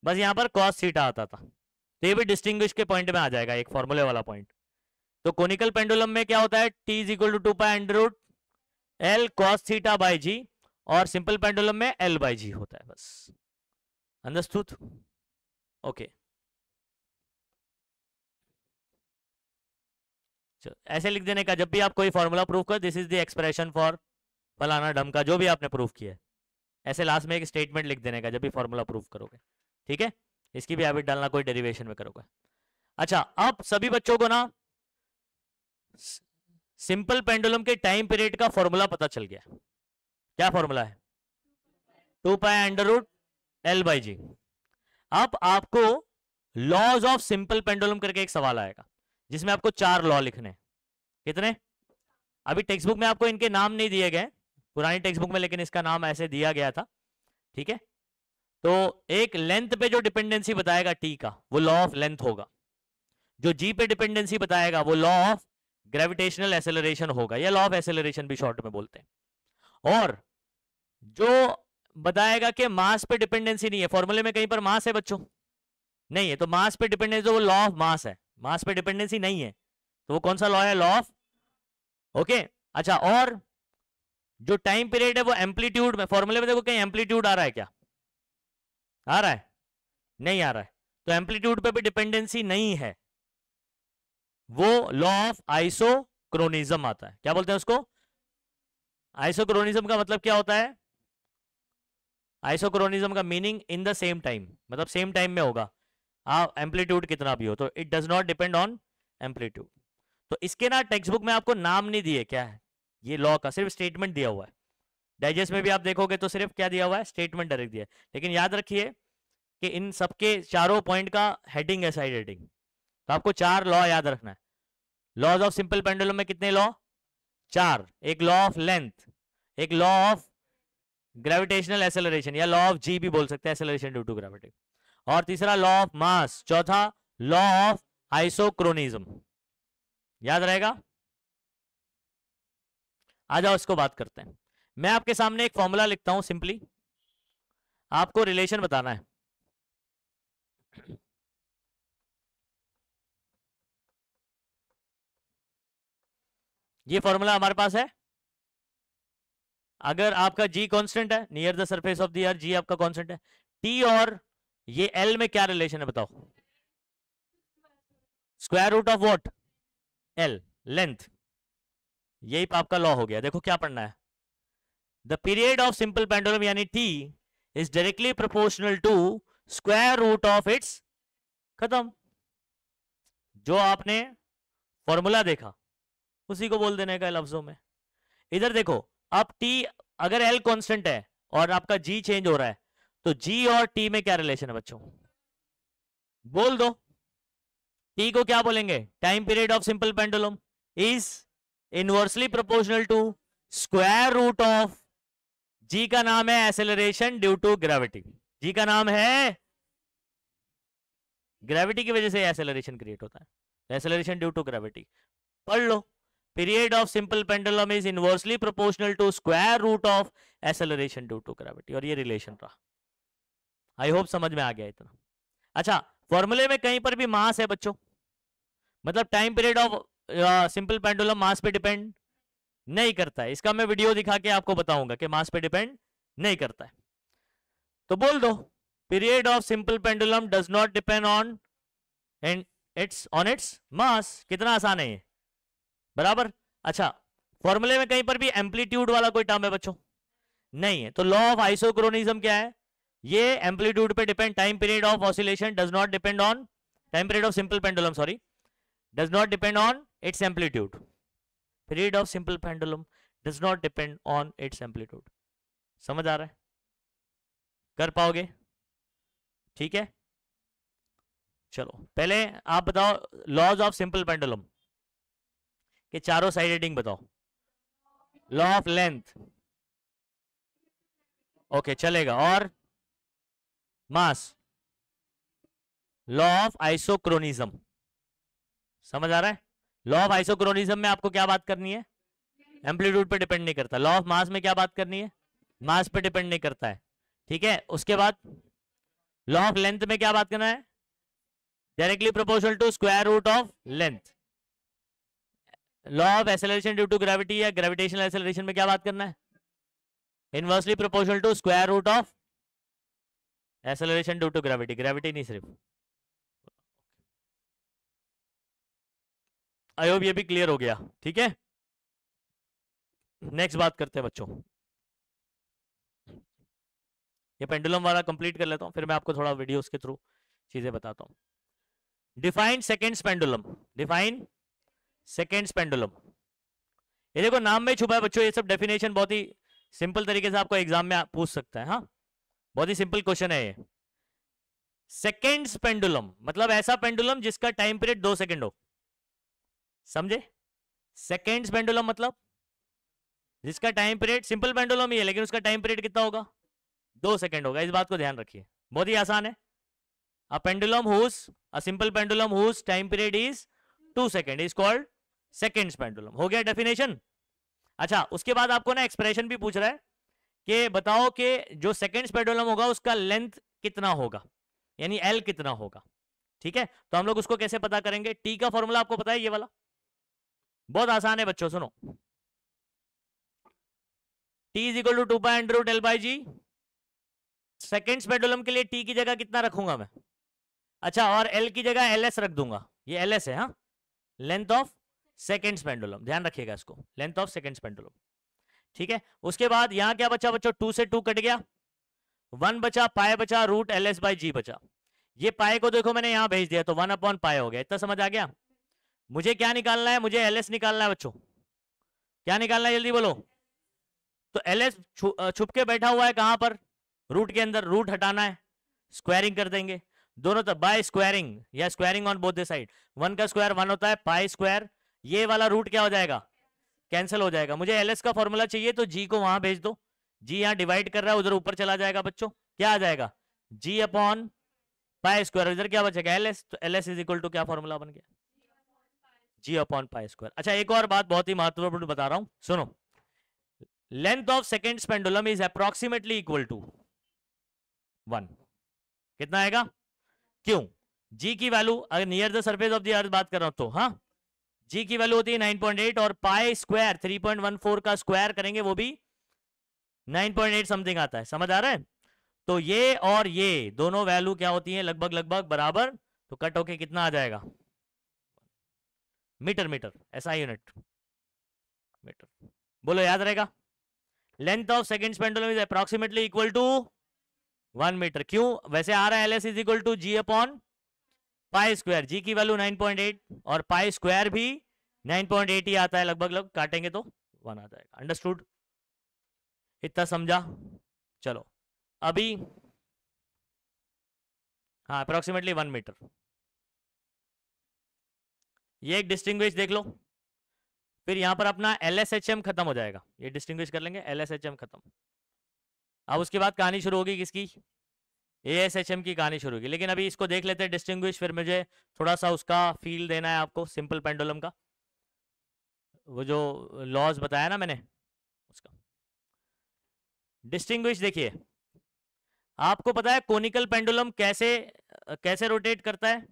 बस यहां पर कॉस थीटा आता था। तो ये भी डिस्टिंग्विश के पॉइंट में आ जाएगा, एक फॉर्मूले वाला पॉइंट। तो कोनिकल पेंडुलम में क्या होता है? T is equal to 2 pi under root L cos theta by G, और सिंपल पेंडुलम में एल बाय जी होता है बस। अंडरस्टूड? ओके, ऐसे लिख देने का, जब भी आप कोई फॉर्मूला प्रूव कर, this is the expression for फलाना ढमका, जो भी आपने प्रूव किया है, ऐसे लास्ट में एक स्टेटमेंट लिख देने का जब भी फॉर्मूला प्रूव करोगे। ठीक है, इसकी भी हैबिट डालना, कोई डेरिवेशन में करोगे। अच्छा, अब सभी बच्चों को ना सिंपल पेंडुलम के टाइम पीरियड का फॉर्मूला पता चल गया। क्या फॉर्मूला है? 2 pi under root L by G. अब आपको लॉज ऑफ सिंपल पेंडुलम करके एक सवाल आएगा, जिसमें आपको 4 लॉ लिखने। कितने? अभी टेक्स्ट बुक में आपको इनके नाम नहीं दिए गए, पुरानी टेक्स्ट बुक में, लेकिन इसका नाम ऐसे दिया गया था। ठीक है, तो एक लेंथ पे जो डिपेंडेंसी बताएगा टी का, वो लॉ ऑफ लेंथ होगा। जो जी पे डिपेंडेंसी बताएगा वो लॉ ऑफ ग्रेविटेशनल एसेलरेशन होगा, या लॉ ऑफ एसेलरेशन भी शॉर्ट में बोलते हैं। और जो बताएगा कि मास पे डिपेंडेंसी नहीं है, फॉर्मूले में कहीं पर मास है बच्चों? नहीं है, तो मास पे डिपेंडेंसी, तो वो लॉ ऑफ मास है, मास पे डिपेंडेंसी नहीं है, तो वो कौन सा लॉ है? Law of, okay. अच्छा, और जो टाइम पीरियड है वो एम्पलीट्यूड में, फॉर्मूले में देखो कहीं एम्पलीट्यूड आ रहा है क्या? आ रहा है? नहीं आ रहा है, तो एम्पलीट्यूड पे भी डिपेंडेंसी नहीं है, वो लॉ ऑफ आइसोक्रोनिज्म आता है। क्या बोलते हैं उसको? आइसोक्रोनिज्म का मतलब क्या होता है? आइसोक्रोनिज्म का meaning in the same time, मतलब सेम टाइम में होगा, एम्पलीट्यूड कितना भी हो, तो it does not depend on amplitude. तो इसके ना टेक्स्ट बुक में आपको नाम नहीं दिए, क्या है ये लॉ का, सिर्फ स्टेटमेंट दिया हुआ है। डाइजेस्ट में भी आप देखोगे तो सिर्फ क्या दिया हुआ है? स्टेटमेंट डायरेक्ट दिया है। लेकिन याद रखिए कि इन सबके चारों पॉइंट का हेडिंग है साइड हेडिंग, तो आपको 4 लॉ याद रखना है। लॉज ऑफ सिंपल पेंडुलम में कितने लॉ? 4। एक लॉ ऑफ लेंथ, एक लॉ ऑफ ग्रेविटेशनल एसेलरेशन, या लॉ ऑफ जी भी बोल सकते हैं, एसेलरेशन ड्यू टू ग्रेविटी, और तीसरा लॉ ऑफ मास, चौथा लॉ ऑफ आइसोक्रोनिज्म। याद रहेगा? आ जाओ इसको बात करते हैं। मैं आपके सामने एक फॉर्मूला लिखता हूं, सिंपली आपको रिलेशन बताना है। ये फॉर्मूला हमारे पास है, अगर आपका जी कांस्टेंट है, near the surface of the earth G आपका कांस्टेंट है, टी और ये एल में क्या रिलेशन है बताओ? Square root of what? L, length. यही आपका लॉ हो गया। देखो क्या पढ़ना है, the period of simple pendulum यानी T is directly proportional to square root of its, खत्म। जो आपने फॉर्मूला देखा उसी को बोल देने का लफ्जों में। इधर देखो, अब टी, अगर एल कांस्टेंट है और आपका जी चेंज हो रहा है, तो जी और टी में क्या रिलेशन है बच्चों? बोल दो। टी को क्या बोलेंगे? Time period of simple pendulum is inversely proportional to square root of, G का नाम है acceleration due to gravity, G का नाम है, ग्रेविटी की वजह से एसेलरेशन क्रिएट होता है, एसेलरेशन ड्यू टू ग्रेविटी। पढ़ लो, period of simple pendulum is inversely proportional to square root of acceleration due to gravity, और ये रिलेशन रहा। आई होप समझ में आ गया इतना। अच्छा, फॉर्मूले में कहीं पर भी मास है बच्चों, मतलब time period of simple pendulum mass पे डिपेंड नहीं करता है। इसका मैं वीडियो दिखा के आपको बताऊंगा कि मास पे डिपेंड नहीं करता है। तो बोल दो, period of simple pendulum does not depend on its mass. कितना आसान है ये, बराबर। अच्छा, फॉर्मूले में कहीं पर भी एम्पलीट्यूड वाला कोई टर्म है बच्चों? नहीं है। तो लॉ ऑफ आइसोक्रोनिज्म क्या है? ये एम्पलीट्यूड पे depend, time period of oscillation does not depend on, time period of simple pendulum sorry does not depend on it's amplitude. Period of simple pendulum does not depend on it's amplitude. समझ आ रहा है? कर पाओगे? ठीक है, चलो पहले आप बताओ लॉज ऑफ सिंपल पेंडुलम के चारों साइड हेडिंग बताओ। लॉ ऑफ लेंथ, ओके चलेगा, और मास, लॉ ऑफ आइसोक्रोनिज्म। समझ आ रहा है? लॉ ऑफ आइसोक्रोनिज्म में आपको क्या बात करनी है? एम्पलीट्यूड पे डिपेंड नहीं करता। लॉ ऑफ मास में क्या बात करनी है? मास पे डिपेंड नहीं करता है। ठीक है, उसके बाद लॉ ऑफ लेंथ में क्या बात करना है? Directly proportional to square root of length. Law of acceleration due to gravity या ग्रेविटेशनल एक्सेलरेशन में क्या बात करना है? Inversely proportional to square root of acceleration due to gravity. Gravity नहीं सिर्फ। आई होप ये भी क्लियर हो गया। ठीक है, नेक्स्ट बात करते हैं बच्चों। ये पेंडुलम वाला कंप्लीट कर लेता हूं, फिर मैं आपको थोड़ा वीडियोस के थ्रू चीजें बताता हूं। Define seconds pendulum. Define seconds pendulum. ये देखो नाम में छुपा है बच्चों, ये सब डेफिनेशन बहुत ही सिंपल तरीके से आपको एग्जाम में पूछ सकता है। हाँ, बहुत ही सिंपल क्वेश्चन है ये। सेकेंड्स पेंडुलम मतलब ऐसा पेंडुलम जिसका टाइम पीरियड 2 सेकंड हो। समझे? सेकेंड्स पेंडुलम मतलब जिसका टाइम पीरियड, सिंपल पेंडुलम ही है लेकिन उसका टाइम पीरियड कितना होगा? 2 सेकंड होगा। इस बात को ध्यान रखिए, बहुत ही आसान है। A pendulum whose, a simple pendulum whose time period is 2 second is called seconds pendulum. हो गया डेफिनेशन। अच्छा, उसके बाद आपको ना एक्सप्रेशन भी पूछ रहा है कि बताओ कि जो सेकेंड्स पेंडुलम होगा उसका लेंथ कितना होगा, यानी एल कितना होगा। ठीक है, तो हम लोग उसको कैसे पता करेंगे? टी का फॉर्मूला आपको पता है, ये वाला बहुत आसान है बच्चों, सुनो। T is equal to 2π√L/g। Seconds pendulum के लिए टी की जगह कितना रखूंगा मैं? अच्छा, और एल की जगह एल एस रख दूंगा। ये एल एस है, हाँ, लेंथ ऑफ सेकेंड्स पेंडुलम। ध्यान रखिएगा इसको, लेंथ ऑफ सेकेंड्स पेंडुलम। ठीक है, उसके बाद यहां क्या बचा बच्चों? 2 से 2 कट गया, 1 बचा, पाए बचा, √LS/g बचा। ये पाए को देखो मैंने यहां भेज दिया तो 1/पाए हो गया। इतना समझ आ गया? मुझे क्या निकालना है? मुझे LS निकालना है बच्चों। क्या निकालना है जल्दी बोलो। तो LS छुप के बैठा हुआ है कहां पर? रूट के अंदर। रूट हटाना है, स्क्वायरिंग कर देंगे दोनों तरफ बाय स्क्वायरिंग या squaring on both the side. 1 का स्क्वायर 1 होता है, पाई स्क्वायर, ये वाला रूट क्या हो जाएगा? कैंसिल हो जाएगा। मुझे LS का फॉर्मूला चाहिए तो G को वहां भेज दो। G यहाँ डिवाइड कर रहा है, उधर ऊपर चला जाएगा बच्चों। क्या आ जाएगा? G/पाई स्क्वायर। इधर क्या बचेगा? LS। तो LS इज इक्वल टू क्या फॉर्मूला बन गया? G/पाई स्क्वायर। अच्छा, एक और बात बहुत ही महत्वपूर्ण बता रहा हूं, सुनो। Length of seconds pendulum is approximately equal to 1। कितना आएगा? क्यों? G की वैल्यू, अगर near the surface of the Earth बात कर रहा हूं तो, हाँ, G की वैल्यू होती है 9.8 और पाई स्क्वायर 3.14 का स्क्वायर करेंगे वो भी 9.8 समथिंग आता है। समझ आ रहा है? तो ये और ये दोनों वैल्यू क्या होती है? लगभग लगभग बराबर। तो कट होके कितना आ जाएगा? मीटर। मीटर ऐसा यूनिट, मीटर। बोलो, याद रहेगा? Length of seconds pendulum is approximately equal to 1 metre. क्यों? वैसे आ रहा है LS इज इक्वल टू G/पाई स्क्वायर। G की वैल्यू 9.8 और पाई स्क्वायर भी 9.8 ही आता है लगभग लगभग, काटेंगे तो 1 आ जाएगा। अंडरस्टूड? इतना समझा? चलो अभी, हाँ, अप्रोक्सीमेटली 1 मीटर। ये एक डिस्टिंग्विश देख लो, फिर यहां पर अपना LSHM खत्म हो जाएगा। ये डिस्टिंग्विश कर लेंगे, LSHM खत्म। अब उसके बाद कहानी शुरू होगी किसकी? ASHM की कहानी शुरू होगी। लेकिन अभी इसको देख लेते हैं डिस्टिंग्विश, फिर मुझे थोड़ा सा उसका फील देना है आपको सिंपल पेंडुलम का। वो जो लॉज बताया ना मैंने उसका। डिस्टिंग्विश देखिए, आपको पता है कोनिकल पेंडुलम कैसे कैसे रोटेट करता है?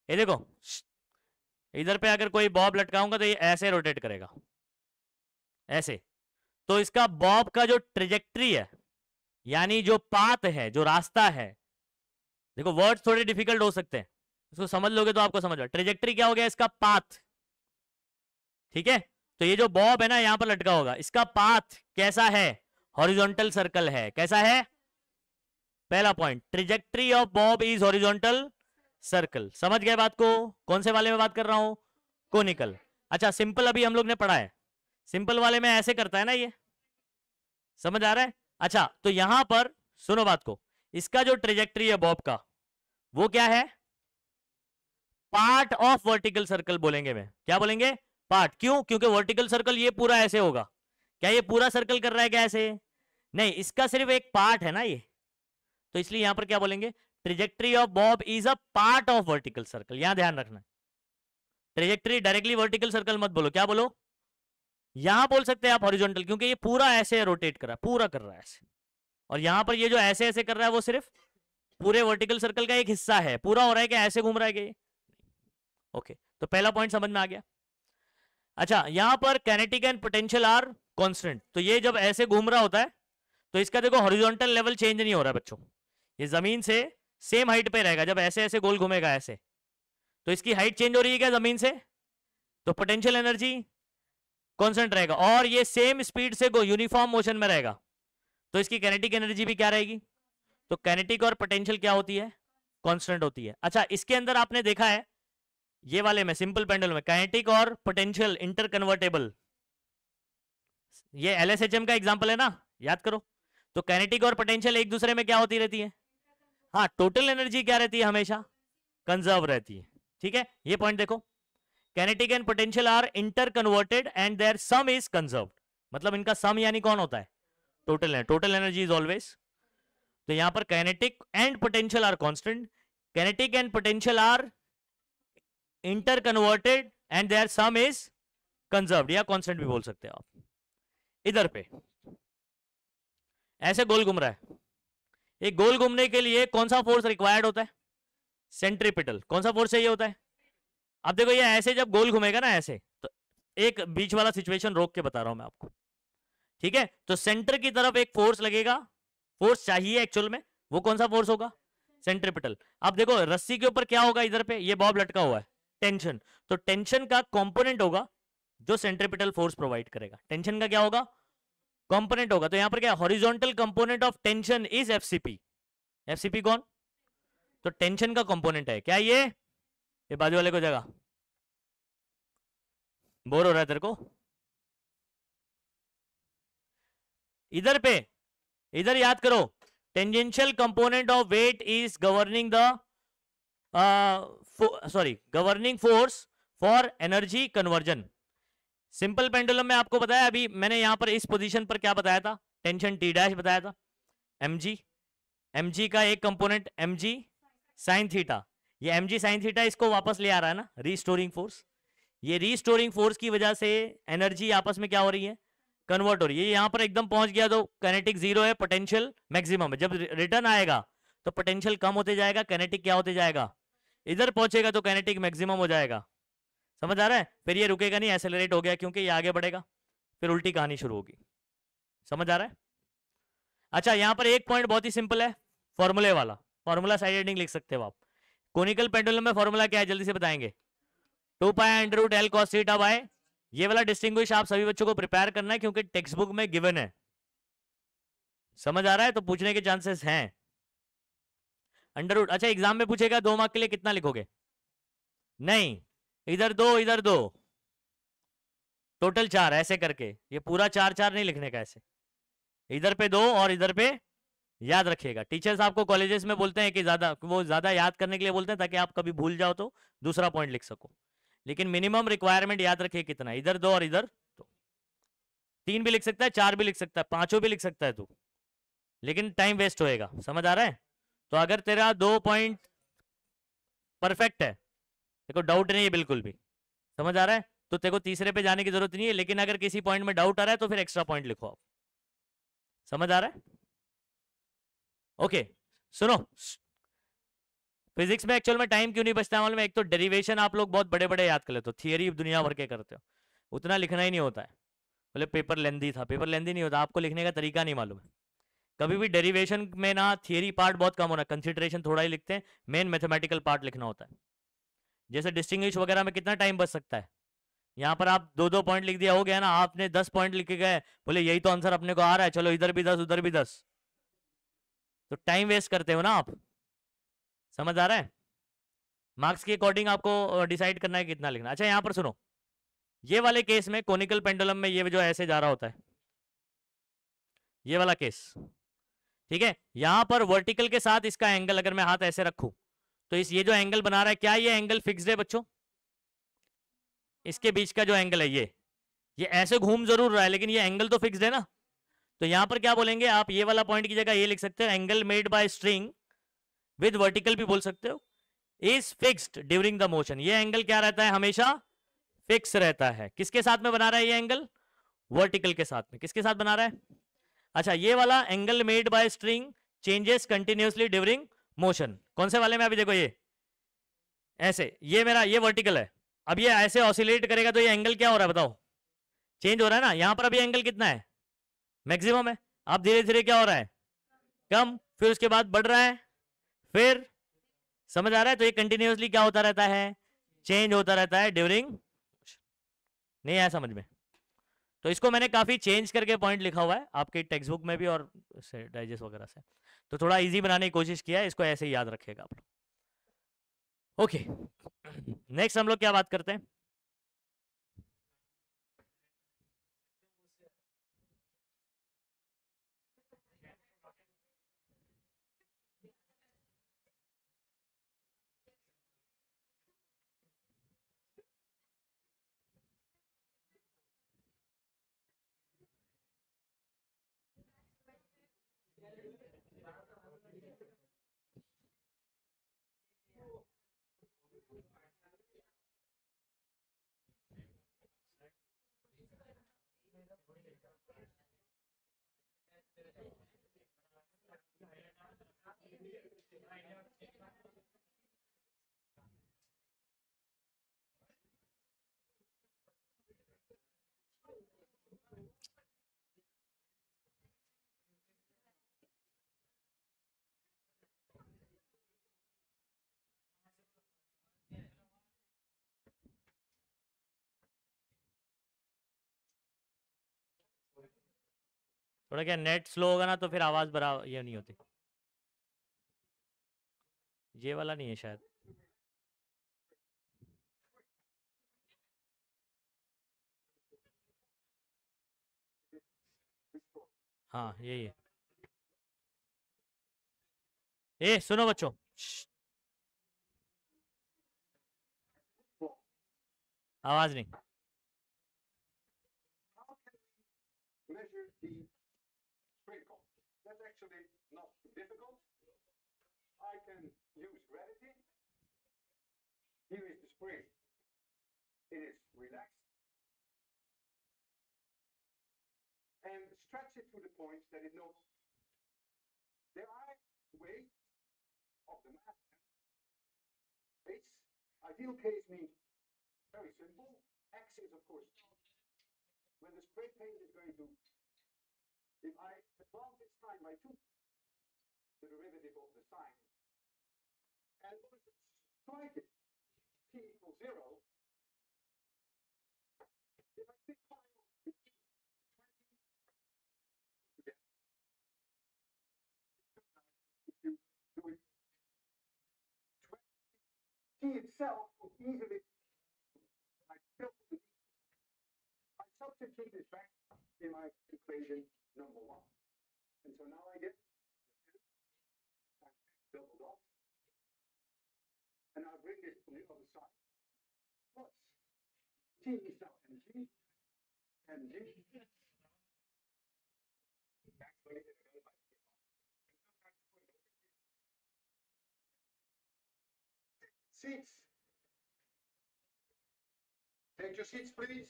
ये देखो, इधर पे अगर कोई बॉब लटकाऊंगा तो ये ऐसे रोटेट करेगा, ऐसे। तो इसका बॉब का जो ट्रेजेक्ट्री है, यानी जो पाथ है, जो रास्ता है, देखो वर्ड्स थोड़े डिफिकल्ट हो सकते हैं, इसको समझ लोगे तो आपको समझ। ट्रेजेक्ट्री क्या हो गया? इसका पाथ, ठीक है। तो ये जो बॉब है ना यहां पर लटका होगा, इसका पाथ कैसा है? हॉरिजॉन्टल सर्कल है। कैसा है? पहला point, trajectory of bob is horizontal circle. समझ गए बात को? कौन से वाले में बात कर रहा हूं? कोनिकल। अच्छा, सिंपल अभी हम लोग ने पढ़ा है, सिंपल वाले में ऐसे करता है ना ये, समझ आ रहा है? अच्छा, तो यहां पर सुनो बात को, इसका जो ट्रेजेक्ट्री है बॉब का, वो क्या है? पार्ट ऑफ वर्टिकल सर्कल बोलेंगे। में क्या बोलेंगे? पार्ट। क्यों? क्योंकि वर्टिकल सर्कल ये पूरा ऐसे होगा। क्या ये पूरा सर्कल कर रहा है क्या ऐसे? नहीं, इसका सिर्फ एक पार्ट है ना ये, तो इसलिए यहां पर क्या बोलेंगे? Trajectory of bob is a part of vertical circle. यहां ध्यान रखना, ट्रेजेक्ट्री डायरेक्टली वर्टिकल सर्कल मत बोलो। क्या बोलो? यहां बोल सकते हैं आप हॉरिजॉन्टल, क्योंकि ये पूरा ऐसे रोटेट कर रहा है, पूरा कर रहा है ऐसे। और यहां पर ये जो ऐसे ऐसे कर रहा है वो सिर्फ पूरे वर्टिकल सर्कल का एक हिस्सा है। पूरा हो रहा है क्या? ऐसे घूम रहा है क्या? ओके, तो पहला पॉइंट समझ में आ गया। अच्छा, यहां पर kinetic and potential are constant. तो ये जब ऐसे घूम रहा होता है तो इसका देखो हॉरिजॉन्टल लेवल चेंज नहीं हो रहा है बच्चों, ये जमीन से सेम हाइट पे रहेगा। जब ऐसे ऐसे गोल घूमेगा ऐसे, तो इसकी हाइट चेंज हो रही है क्या जमीन से? तो पोटेंशियल एनर्जी कांस्टेंट रहेगा, और ये सेम स्पीड से यूनिफॉर्म मोशन में रहेगा, तो इसकी कैनेटिक एनर्जी भी क्या रहेगी? तो कैनेटिक और पोटेंशियल क्या होती है? कांस्टेंट होती है। अच्छा, इसके अंदर आपने देखा है ये वाले में, सिंपल पेंडुलम में, काइनेटिक और पोटेंशियल इंटर कन्वर्टेबल। ये एलएसएचएम का एग्जांपल है ना, याद करो। तो काइनेटिक और पोटेंशियल एक दूसरे में क्या होती रहती है? हाँ, टोटल एनर्जी क्या रहती है? हमेशा कंजर्व रहती है। ठीक है, ये पॉइंट देखो, kinetic and potential are interconverted and their sum is conserved. मतलब इनका सम यानी कौन होता है? टोटल है। Total energy is always. तो यहां पर kinetic and potential are constant, kinetic and potential are interconverted and their sum is conserved, या कांस्टेंट भी बोल सकते हैं आप। इधर पे ऐसे गोल घूम रहा है, एक गोल घूमने के लिए कौन सा फोर्स रिक्वायर्ड होता है? सेंट्रीपिटल। कौन सा फोर्स चाहिए होता है? अब देखो ये ऐसे जब गोल घूमेगा ना ऐसे, तो एक बीच वाला सिचुएशन रोक के बता रहा हूं मैं आपको, ठीक है। तो सेंटर की तरफ एक फोर्स लगेगा, फोर्स चाहिए एक्चुअल में, वो कौन सा फोर्स होगा? सेंट्रीपिटल। अब देखो रस्सी के ऊपर क्या होगा? इधर पे ये बॉब लटका हुआ है, टेंशन। तो टेंशन का कंपोनेंट होगा जो सेंट्रीपिटल फोर्स प्रोवाइड करेगा। टेंशन का क्या होगा? कंपोनेंट होगा। तो यहां पर क्या? Horizontal component of tension is FCP. FCP कौन? तो टेंशन का कंपोनेंट है क्या ये बाजू वाले को जगह बोर हो रहा है तेरे को? इधर पे, इधर याद करो, tangential component of weight is governing the governing force for energy conversion. Simple pendulum में आपको बताया, अभी मैंने यहां पर इस पोजीशन पर क्या बताया था? टेंशन टी डैश बताया था, mg। mg का एक कंपोनेंट mg साइन थीटा, ये mg साइन थीटा इसको वापस ले आ रहा है ना, रीस्टोरिंग फोर्स। ये रीस्टोरिंग फोर्स की वजह से एनर्जी आपस में क्या हो रही है? कन्वर्ट हो रही है। यहां पर एकदम पहुंच गया तो काइनेटिक जीरो है, पोटेंशियल मैक्सिमम है। जब रिटर्न आएगा तो पोटेंशियल कम होते जाएगा, काइनेटिक क्या होते जाएगा? इधर पहुंचेगा तो काइनेटिक मैक्सिमम हो जाएगा। समझ आ रहा है? फिर ये रुकेगा नहीं, एक्सेलरेट हो गया क्योंकि ये आगे बढ़ेगा, फिर उल्टी कहानी शुरू होगी। समझ आ रहा है? अच्छा, यहां पर एक पॉइंट बहुत ही सिंपल है, फॉर्मूले वाला। फॉर्मूला साइड हेडिंग लिख सकते हो आप। कोनिकल पेंडुलम में फॉर्मूला क्या है जल्दी से बताएंगे? 2 pi under root L cos theta by, ये वाला डिस्टिंग्विश आप सभी बच्चों को प्रिपेयर करना है क्योंकि टेक्स्ट बुक में गिवन है। समझ आ रहा है? तो पूछने के चांसेस हैं। अंडर रूट, अच्छा एग्जाम में पूछेगा 2 मार्क के लिए कितना लिखोगे? नहीं, इधर 2 इधर 2, टोटल 4 ऐसे करके। ये पूरा 4 4 नहीं लिखने का, ऐसे इधर पे 2 और इधर पे। याद रखिएगा, टीचर्स आपको कॉलेजेस में बोलते हैं कि वो ज्यादा याद करने के लिए बोलते हैं ताकि आप कभी भूल जाओ तो दूसरा पॉइंट लिख सको, लेकिन मिनिमम रिक्वायरमेंट याद रखिए कितना, इधर 2 और इधर 2। 3 भी लिख सकता है, 4 भी लिख सकता है, 5 भी लिख सकता है तू, लेकिन टाइम वेस्ट होएगा। समझ आ रहा है? तो अगर तेरा 2 पॉइंट परफेक्ट है, देखो डाउट नहीं है बिल्कुल भी, समझ आ रहा है, तो तेरे को तीसरे पे जाने की जरूरत नहीं है, लेकिन अगर किसी पॉइंट में डाउट आ रहा है तो फिर एक्स्ट्रा पॉइंट लिखो आप। समझ आ रहा है? ओके सुनो, फिजिक्स में एक्चुअल में टाइम क्यों नहीं बचता है मालूम है? एक तो डेरिवेशन आप लोग बहुत बड़े बड़े याद कर लेते हो, थियरी दुनिया भर के करते हो, उतना लिखना ही नहीं होता है। बोले पेपर लेंदी था, पेपर लेंदी नहीं होता, आपको लिखने का तरीका नहीं मालूम है। कभी भी डेरिवेशन में ना थियरी पार्ट बहुत कम होना, कंसिडरेशन थोड़ा ही लिखते हैं, मेन मैथमेटिकल पार्ट लिखना होता है। जैसे डिस्टिंग्विश वगैरह में कितना टाइम बच सकता है, यहाँ पर आप 2-2 पॉइंट लिख दिया, हो गया ना, आपने 10 पॉइंट लिख के गए, बोले यही तो आंसर अपने को आ रहा है, चलो इधर भी 10 उधर भी 10, तो टाइम वेस्ट करते हो ना आप। समझ आ रहा है? मार्क्स के अकॉर्डिंग आपको डिसाइड करना है कितना लिखना। अच्छा यहाँ पर सुनो, ये वाले केस में कोनिकल पेंडुलम में ये जो ऐसे जा रहा होता है, ये वाला केस, ठीक है, यहां पर वर्टिकल के साथ इसका एंगल अगर मैं हाथ ऐसे रखूं, तो इस ये जो एंगल बना रहा है, क्या ये एंगल फिक्स्ड है बच्चों? इसके बीच का जो एंगल है ये ऐसे घूम जरूर रहा है, लेकिन ये एंगल तो फिक्स्ड है ना। तो यहां पर क्या बोलेंगे आप, ये वाला पॉइंट की जगह ये लिख सकते हो, angle made by string with vertical भी बोल सकते हो, is fixed during the motion. ये एंगल क्या रहता है? हमेशा फिक्स रहता है। किसके साथ में बना रहा है ये एंगल? वर्टिकल के साथ में। किसके साथ बना रहा है? अच्छा, ये वाला angle made by string changes continuously during motion, कौन से वाले में? अभी देखो ये ऐसे, ये मेरा ये वर्टिकल है, अब ये ऐसे ऑसिलेट करेगा तो ये एंगल क्या हो रहा है बताओ? चेंज हो रहा है ना। यहां पर अभी एंगल कितना है? मैक्सिमम है। अब धीरे धीरे क्या हो रहा है? कम, फिर उसके बाद बढ़ रहा है, फिर, समझ आ रहा है? तो ये कंटिन्यूअसली क्या होता रहता है? चेंज होता रहता है ड्यूरिंग। नहीं आया समझ में? तो इसको मैंने काफी चेंज करके पॉइंट लिखा हुआ है आपके टेक्स्ट बुक में भी और डाइजेस्ट वगैरह से, तो थोड़ा इजी बनाने की कोशिश किया है, इसको ऐसे ही याद रखिएगा आप लोग। ओके नेक्स्ट हम लोग क्या बात करते हैं? थोड़ा क्या नेट स्लो होगा ना तो फिर आवाज बराबर ये नहीं होती। ये वाला नहीं है शायद। हाँ यही है। ए सुनो बच्चों, आवाज नहीं। measure the spring cost. That's actually not too difficult. I can use gravity. Here is the spring. It is relaxed. And stretch it to the point that it knows. There are weights of the mass end. Weights. Ideal case means very simple. X is of course when the spray paint is going to, if I advance its time by 2, the derivative of the sine, and strike it, t equals 0, if I pick 5 over 50, 20, again, if you do it, 20, t itself could easily, I substitute this back in my equation number 1. And so now I get double dot. And I'll bring this to the other side. Plus t is now mg. Mg. Since Take your seats, please.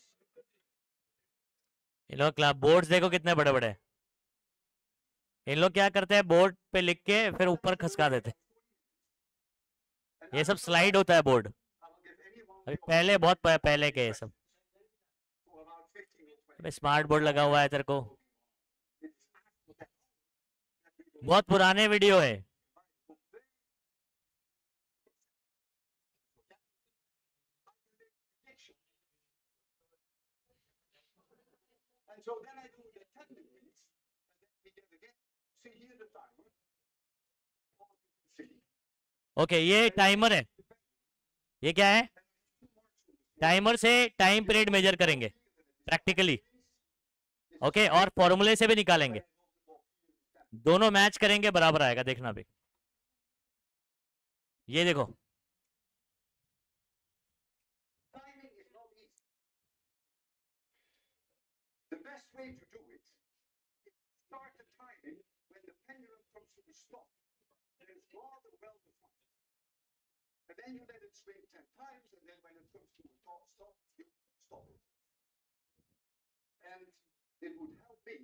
इन लोग boards देखो कितने बड़े बड़े हैं। इन लोग क्या करते हैं, बोर्ड पे लिख के फिर ऊपर खसका देते हैं। ये सब स्लाइड होता है बोर्ड। अभी पहले बहुत पहले के ये सब। स्मार्ट बोर्ड लगा हुआ है तेरे को, बहुत पुराने वीडियो है। And so then I do the 10 degrees, and then we get again. See here the timer. See. Okay, ये टाइमर है। ये क्या है? टाइमर से टाइम पीरियड मेजर करेंगे प्रैक्टिकली। ओके, और फॉर्मूले से भी निकालेंगे। दोनों मैच करेंगे, बराबर आएगा, देखना भी। ये देखो, Timing is not easy. The best way to do it is start the timing when the pendulum comes to a stop. It is rather well defined. And then you let it swing 10 times, and then when it comes to a stop, you stop it. And it would help me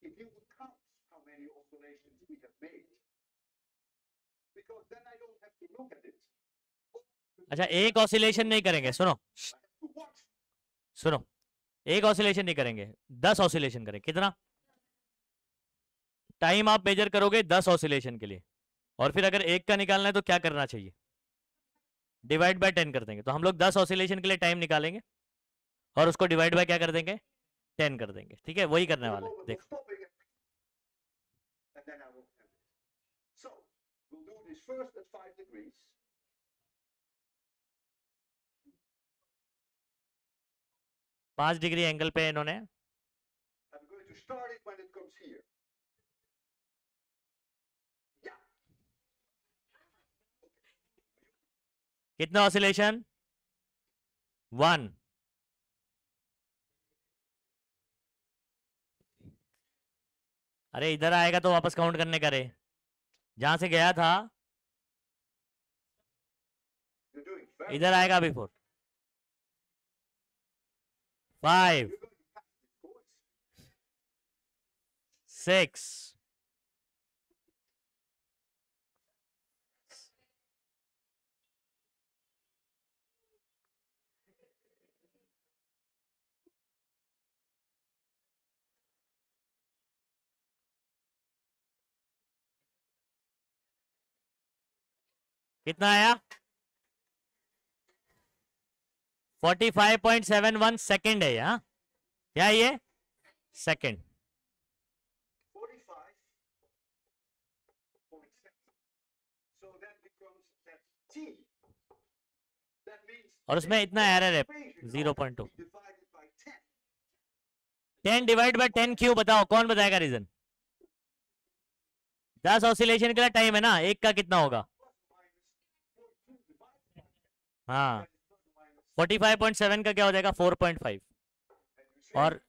if you would count how many oscillations we have made. Because then I don't have to look at it. अच्छा एक oscillation नहीं करेंगे, सुनो I have to watch. सुनो, एक oscillation नहीं करेंगे, 10 oscillation करें। कितना टाइम आप मेजर करोगे? 10 ऑसिलेशन के लिए। और फिर अगर एक का निकालना है तो क्या करना चाहिए? डिवाइड बाय 10 कर देंगे। तो हम लोग 10 ऑसिलेशन के लिए टाइम निकालेंगे और उसको डिवाइड बाय क्या कर देंगे? 10 कर देंगे। ठीक है, वही करने वाले हैं। देखो, Stopping it. And then I will end it. So we'll do this first at 5 degrees. 5 degree angle पे इन्होंने। I'm going to start it when it comes here. Yeah. कितना ऑसिलेशन? 1। अरे इधर आएगा तो वापस काउंट करने का रे, जहां से गया था You're doing very इधर आएगा अभी 4 5 You're going to pass this course. 6 कितना आया? 45.71 सेकेंड है। यहाँ क्या है ये? Second. 45.7. So that becomes that T. That means और उसमें इतना एरर है equation 0.2। divided by 10. 10 divide by 10 क्यों? बताओ, कौन बताएगा रीजन? 10 ऑसिलेशन का टाइम है ना, एक का कितना होगा? हाँ, 45.7 का क्या हो जाएगा? 4.5। और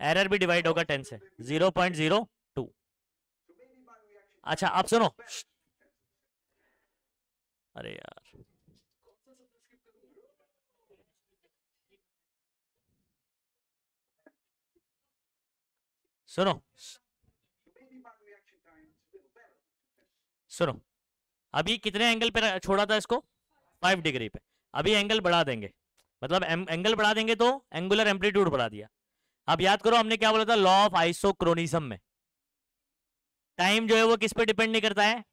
एरर भी डिवाइड होगा 10 से, 0.02। अच्छा अब सुनो, अरे यार सुनो सुनो, अभी कितने एंगल पे छोड़ा था इसको? 5 डिग्री पे। अभी एंगल बढ़ा देंगे, मतलब एंगल बढ़ा देंगे तो एंगुलर एम्पलीट्यूड बढ़ा दिया। अब याद करो हमने क्या बोला था लॉ ऑफ आइसोक्रोनिज्म में, टाइम जो है वो किस पे डिपेंड नहीं करता है?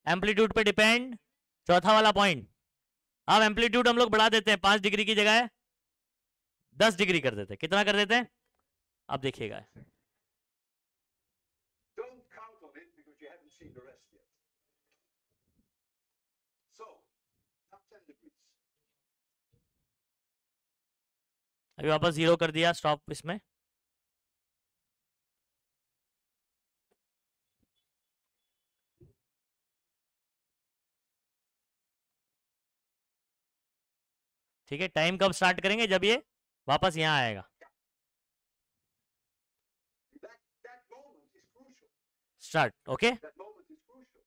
एम्पलीट्यूड पे डिपेंड। चौथा वाला पॉइंट, अब एम्पलीट्यूड हम लोग बढ़ा देते हैं, 5 डिग्री की जगह 10 डिग्री कर देते हैं। कितना कर देते हैं? अब देखिएगा, Don't count on it because you haven't seen the rest yet. So, now 10 degrees. अभी वापस 0 कर दिया, स्टॉप इसमें। ठीक है, टाइम कब स्टार्ट करेंगे? जब ये वापस यहाँ आएगा। That moment is crucial. Start. Okay, That moment is crucial.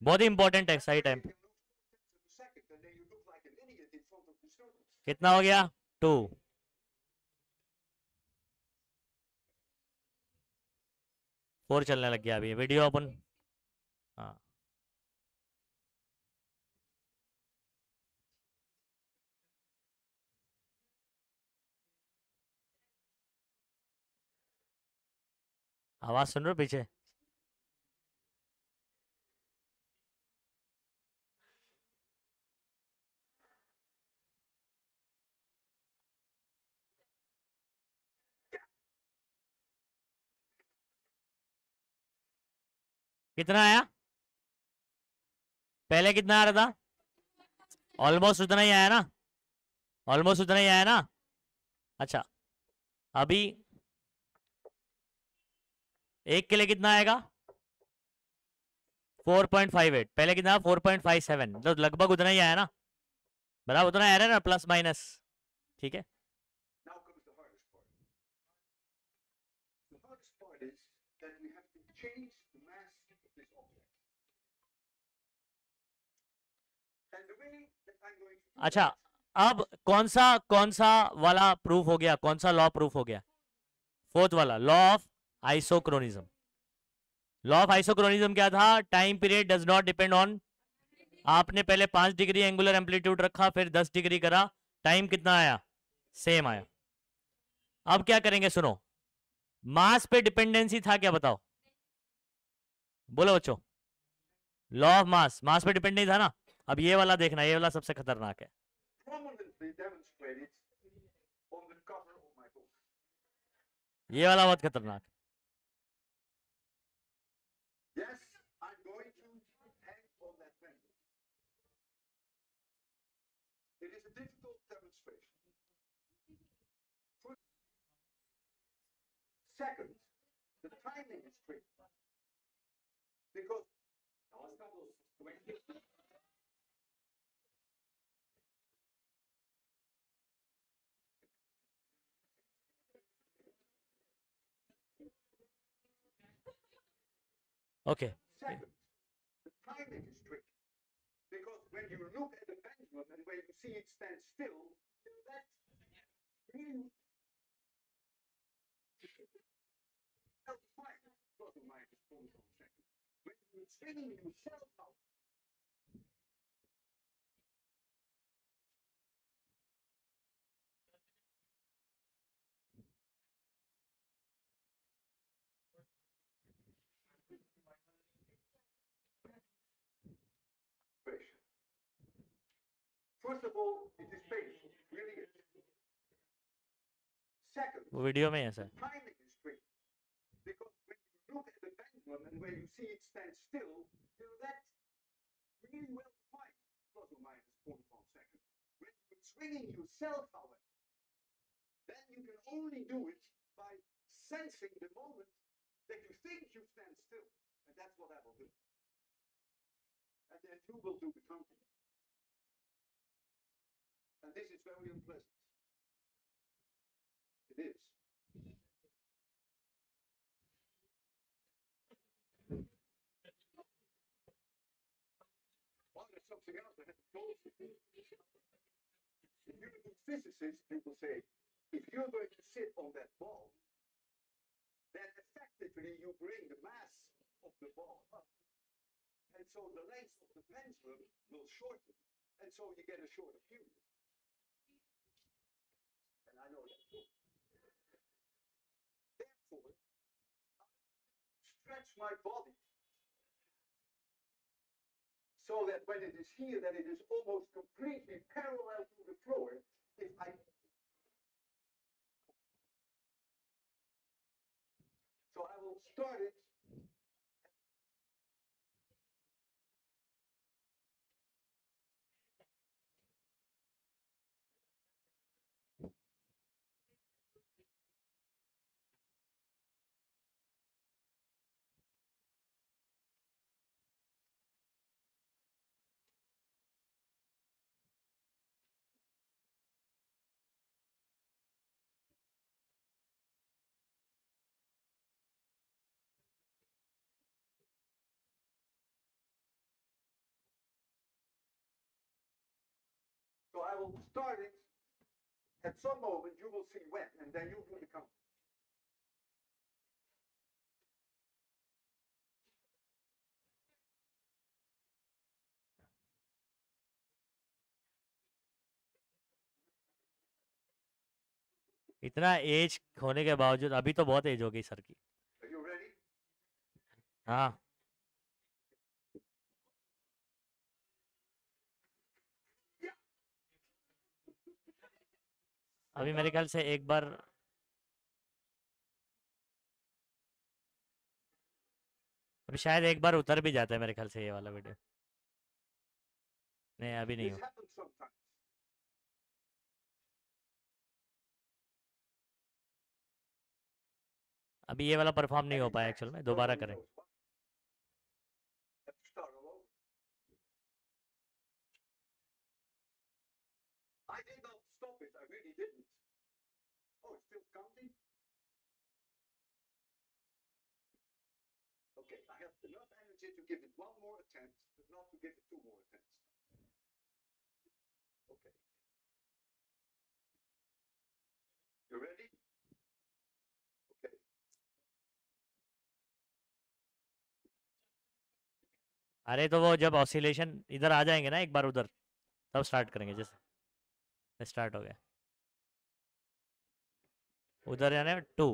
बहुत ही इंपॉर्टेंट है सही time. You can lose 2/10 of a second and then you look like an idiot in front of the students. कितना हो गया? 2। फोर चलने लग गया अभी वीडियो ओपन। हाँ आवाज सुन रहे हो पीछे? कितना आया? पहले कितना आ रहा था? ऑलमोस्ट उतना ही आया ना? ऑलमोस्ट उतना ही आया ना? अच्छा अभी एक के लिए कितना आएगा? 4.58। पहले कितना? 4.57। मतलब लगभग उतना ही आया ना? बराबर उतना आ रहा है ना, प्लस माइनस। ठीक है। Now comes the hardest part. The hardest part is that we have to change the mass of this object. And the way that I'm going to do अच्छा that, अब कौन सा वाला प्रूफ हो गया? कौन सा लॉ प्रूफ हो गया? फोर्थ वाला, लॉ ऑफ आइसोक्रोनिज्म। लॉ ऑफ आइसोक्रोनिज्म क्या था? Time period does not depend on. आपने पहले 5 डिग्री एंगुलर एम्पलीट्यूड रखा, फिर 10 डिग्री करा, टाइम कितना आया? सेम आया। अब क्या करेंगे सुनो, मास पे डिपेंडेंसी था क्या बताओ? बोलो बच्चों। लॉ ऑफ मास, मास पे डिपेंड नहीं था ना? अब ये वाला देखना, ये वाला सबसे खतरनाक है। prominently demonstrated on the cover of my book. ये वाला बहुत खतरनाक है। Yes, I'm going to hang on that pendulum. It is a difficult demonstration. Second, the timing is tricky. Because okay second, the timing is tricky. Because when you look at the pendulum and when you see it stand still, that's really fine. Plus or minus 0.1 seconds. When you're swinging yourself out, patient. First of all, it is painful, really is. Second, वो video में है sir. timing is tricky. Because when you look at the pendulum and when you see it stand still, that's really well defined, plus or minus 0.1 seconds. When you're swinging yourself, however, then you can only do it by sensing the moment that you think you stand still. And that's what I will do. And then you will do the counting. And this is very unpleasant. It is. Well, there's something else I haven't told you. If you're a good physicist, people say, if you're going to sit on that ball, then effectively you bring the mass of the ball up. And so the length of the pendulum will shorten. And so you get a shorter period. And I know that too. Therefore, I stretch my body so that when it is here, that it is almost completely parallel to the floor. If I So I will start it. So I will start it At some moment you will see when, and then you do the count. इतना as होने के बावजूद अभी तो बहुत as हो गई sir की। Are you ready? हाँ अभी मेरे ख्याल से एक बार अभी शायद एक बार उतर भी जाता है मेरे ख्याल से ये वाला वीडियो। नहीं अभी नहीं This हो। happens sometimes. अभी ये वाला परफॉर्म नहीं And हो in पाया fact, एक्चुअल में, दोबारा nobody करें। knows why. Have to start all over. I did not stop it. I really didn't. Oh, it's still counting? Okay, I have enough energy to give it one more attempt, but not to give it two more attempts. Okay. You ready? Okay. अरे तो वो जब oscillation इधर आ जाएंगे ना एक बार उधर, तब स्टार्ट करेंगे। जैसे स्टार्ट हो गया उधर यानी 2।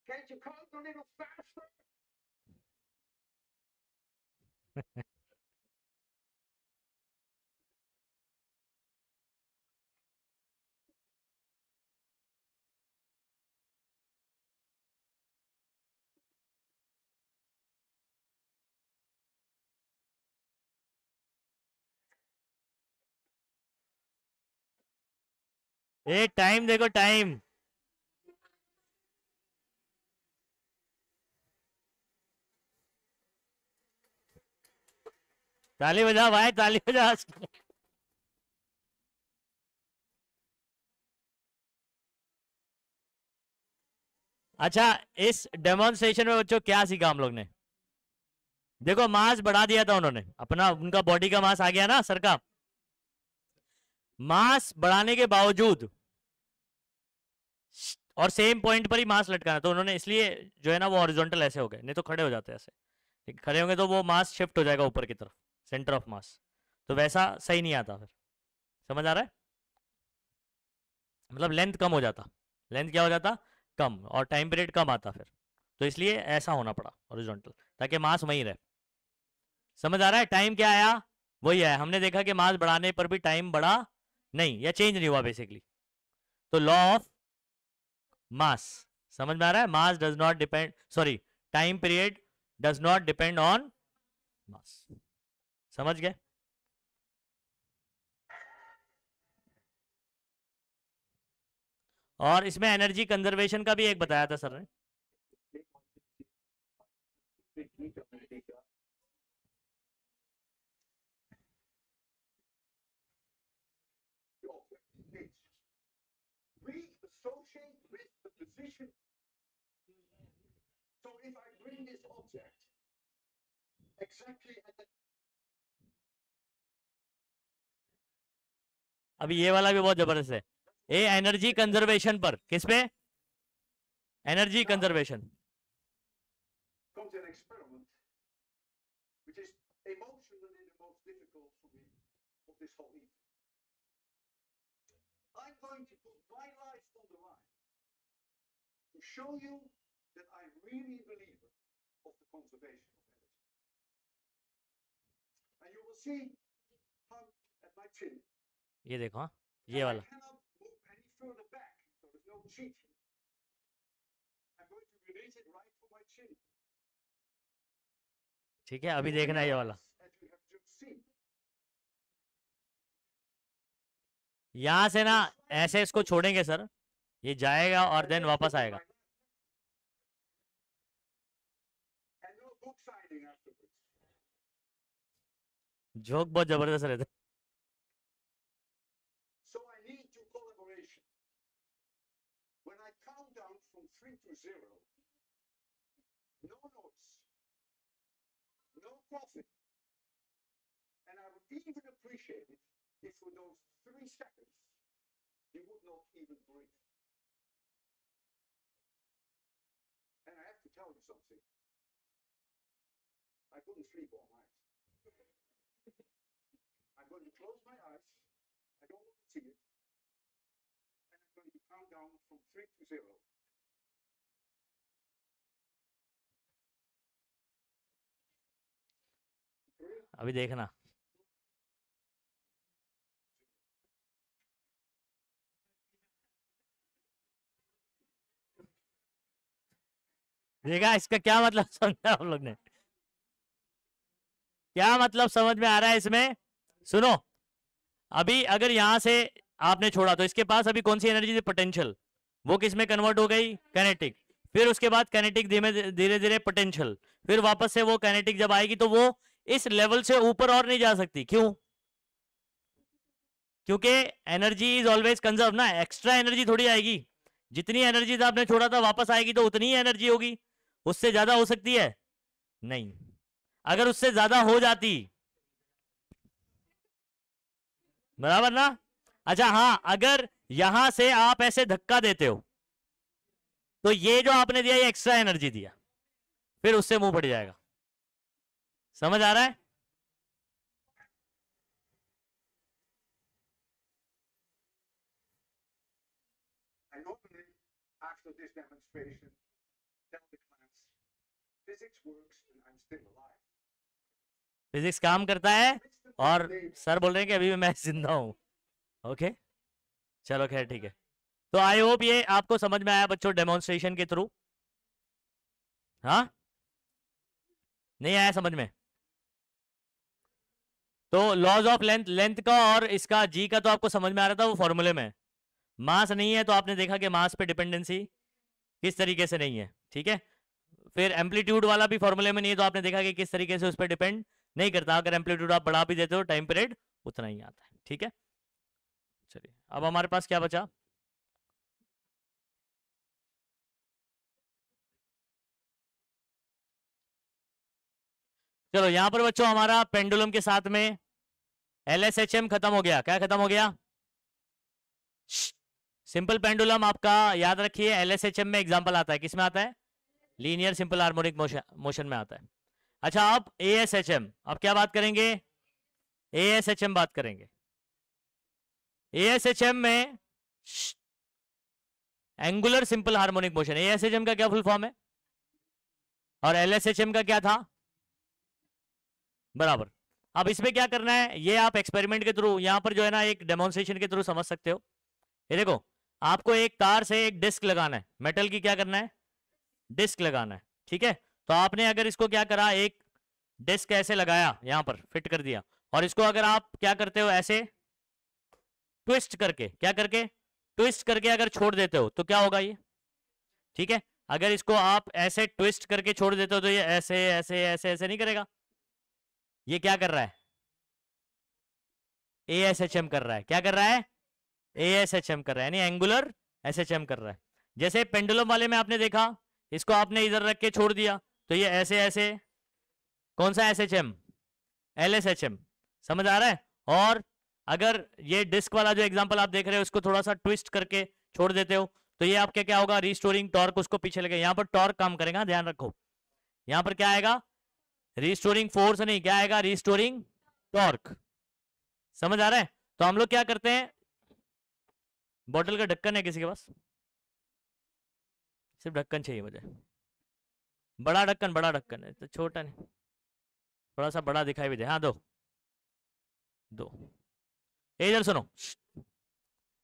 Can't you count a little faster? A time देखो टाइम। ताली बजा भाई, ताली बजा। अच्छा इस डेमोन्स्ट्रेशन में बच्चों क्या सीखा हम लोग ने? देखो मास बढ़ा दिया था उन्होंने अपना, उनका बॉडी का मास आ गया ना सर का। मास बढ़ाने के बावजूद और सेम पॉइंट पर ही मास लटकाना, तो उन्होंने इसलिए जो है ना वो हॉरिजॉन्टल ऐसे हो गए, नहीं तो खड़े हो जाते ऐसे। खड़े होंगे तो वो मास शिफ्ट हो जाएगा ऊपर की तरफ, सेंटर ऑफ मास, तो वैसा सही नहीं आता फिर। समझ आ रहा है? मतलब लेंथ कम हो जाता, लेंथ क्या हो जाता, कम, और टाइम पीरियड कम आता फिर। तो इसलिए ऐसा होना पड़ा हॉरिजॉन्टल, ताकि मास वहीं रहे। समझ आ रहा है? टाइम क्या आया, वही है। हमने देखा कि मास बढ़ाने पर भी टाइम बढ़ा नहीं या चेंज नहीं हुआ बेसिकली। तो लॉ ऑफ मास समझ में आ रहा है? Mass does not depend, sorry, time period does not depend on mass. समझ गए? और इसमें एनर्जी कंजर्वेशन का भी एक बताया था सर ने। We associate with the position. So if I bring this object exactly at the अभी ये वाला भी बहुत जबरदस्त है। ए एनर्जी कंजर्वेशन पर, किस पे? Energy conservation. comes an experiment, which is emotionally the most difficult for me of this whole evening. I'm going to put my life on the line to show you that I'm really a believer of the conservation of energy. And you will see how at my chin. ये देखो, हाँ ये वाला। I cannot move any further back, so there's no cheat here. I'm going to release it right from my chin. ठीक है, अभी देखना ये वाला। As you have just seen. यहाँ से ना ऐसे इसको छोड़ेंगे सर, ये जाएगा और देन वापस आएगा। And no book signing afterwards. Joke बहुत जबरदस्त रहता है। So I need your collaboration. When I to 0, no notes, no coffee. And I would even appreciate it if for those 3 seconds you would not even breathe. And I have to tell you something. I couldn't sleep all night. I'm going to close my eyes. I don't want to see it. And I'm going to count down from 3 to 0. अभी देखना। देखा इसका क्या मतलब समझा हम लोग ने? क्या मतलब समझ में आ रहा है इसमें? सुनो, अभी अगर यहां से आपने छोड़ा तो इसके पास अभी कौन सी एनर्जी थी? पोटेंशियल। वो किस में कन्वर्ट हो गई? काइनेटिक। फिर उसके बाद काइनेटिक धीरे धीरे पोटेंशियल, फिर वापस से वो काइनेटिक जब आएगी तो वो इस लेवल से ऊपर और नहीं जा सकती। क्यों? क्योंकि एनर्जी इज ऑलवेज कंजर्व ना, एक्स्ट्रा एनर्जी थोड़ी आएगी। जितनी एनर्जी आपने छोड़ा था वापस आएगी तो उतनी ही एनर्जी होगी, उससे ज्यादा हो सकती है? नहीं। अगर उससे ज्यादा हो जाती, बराबर ना? अच्छा हाँ, अगर यहां से आप ऐसे धक्का देते हो तो ये जो आपने दिया ये एक्स्ट्रा एनर्जी दिया, फिर उससे मुंह फट जाएगा। समझ आ रहा है? I normally, after this demonstration, tell the class, physics works and I'm still alive. Physics काम करता है और सर बोल रहे हैं कि अभी भी मैं जिंदा हूं। ओके चलो खैर ठीक है। तो आई होप ये आपको समझ में आया बच्चों, डेमोन्स्ट्रेशन के थ्रू। हाँ नहीं आया समझ में? तो लॉज ऑफ लेंथ, लेंथ का और इसका जी का तो आपको समझ में आ रहा था, वो फॉर्मूले में। मास नहीं है तो आपने देखा कि मास पे डिपेंडेंसी किस तरीके से नहीं है, ठीक है। फिर एम्पलीट्यूड वाला भी फॉर्मूले में नहीं है तो आपने देखा कि किस तरीके से उस पर डिपेंड नहीं करता। अगर एम्पलीट्यूड आप बढ़ा भी देते हो टाइम पीरियड उतना ही आता है, ठीक है। चलिए अब हमारे पास क्या बचा? चलो यहां पर बच्चों हमारा पेंडुलम के साथ में LSHM खत्म हो गया। क्या खत्म हो गया? सिंपल पेंडुलम आपका याद रखिए LSHM में एग्जांपल आता है। किस में आता है? लीनियर सिंपल हार्मोनिक मोशन में आता है। अच्छा अब ASHM, अब क्या बात करेंगे? ASHM बात करेंगे। ASHM में angular simple harmonic motion, ASHM का क्या फुल फॉर्म है? और LSHM का क्या था? बराबर। अब इसमें क्या करना है ये आप एक्सपेरिमेंट के थ्रू यहां पर जो है ना एक डेमोन्स्ट्रेशन के थ्रू समझ सकते हो। ये देखो आपको एक तार से एक डिस्क लगाना है, मेटल की क्या करना है? डिस्क लगाना है, ठीक है। तो आपने अगर इसको क्या करा, एक डिस्क ऐसे लगाया, यहां पर फिट कर दिया, और इसको अगर आप क्या करते हो ऐसे ट्विस्ट करके, क्या करके? ट्विस्ट करके अगर छोड़ देते हो तो क्या होगा ये? ठीक है, अगर इसको आप ऐसे ट्विस्ट करके छोड़ देते हो तो ये ऐसे ऐसे ऐसे ऐसे नहीं करेगा। ये क्या कर रहा है? ASHM कर रहा है। क्या कर रहा है? ASHM कर रहा है, यानी एंगुलर SHM कर रहा है। जैसे पेंडुलम वाले में आपने देखा, इसको आपने इधर रख के छोड़ दिया तो ये ऐसे ऐसे, कौन सा SHM? LSHM। समझ आ रहा है? और अगर ये डिस्क वाला जो एग्जांपल आप देख रहे हो उसको थोड़ा सा ट्विस्ट करके छोड़ देते हो तो ये आपके क्या होगा? रिस्टोरिंग टॉर्क उसको पीछे लगे। यहाँ पर टॉर्क काम करेगा, ध्यान रखो। यहाँ पर क्या आएगा? रिस्टोरिंग फोर्स नहीं, क्या आएगा? Restoring torque. समझ आ रहा है? तो हम लोग क्या करते हैं, बोतल का ढक्कन है किसी के पास? सिर्फ ढक्कन चाहिए मुझे, बड़ा ढक्कन, बड़ा ढक्कन है तो छोटा नहीं, थोड़ा सा बड़ा दिखाई भी दे। हाँ दो दो। इधर सुनो,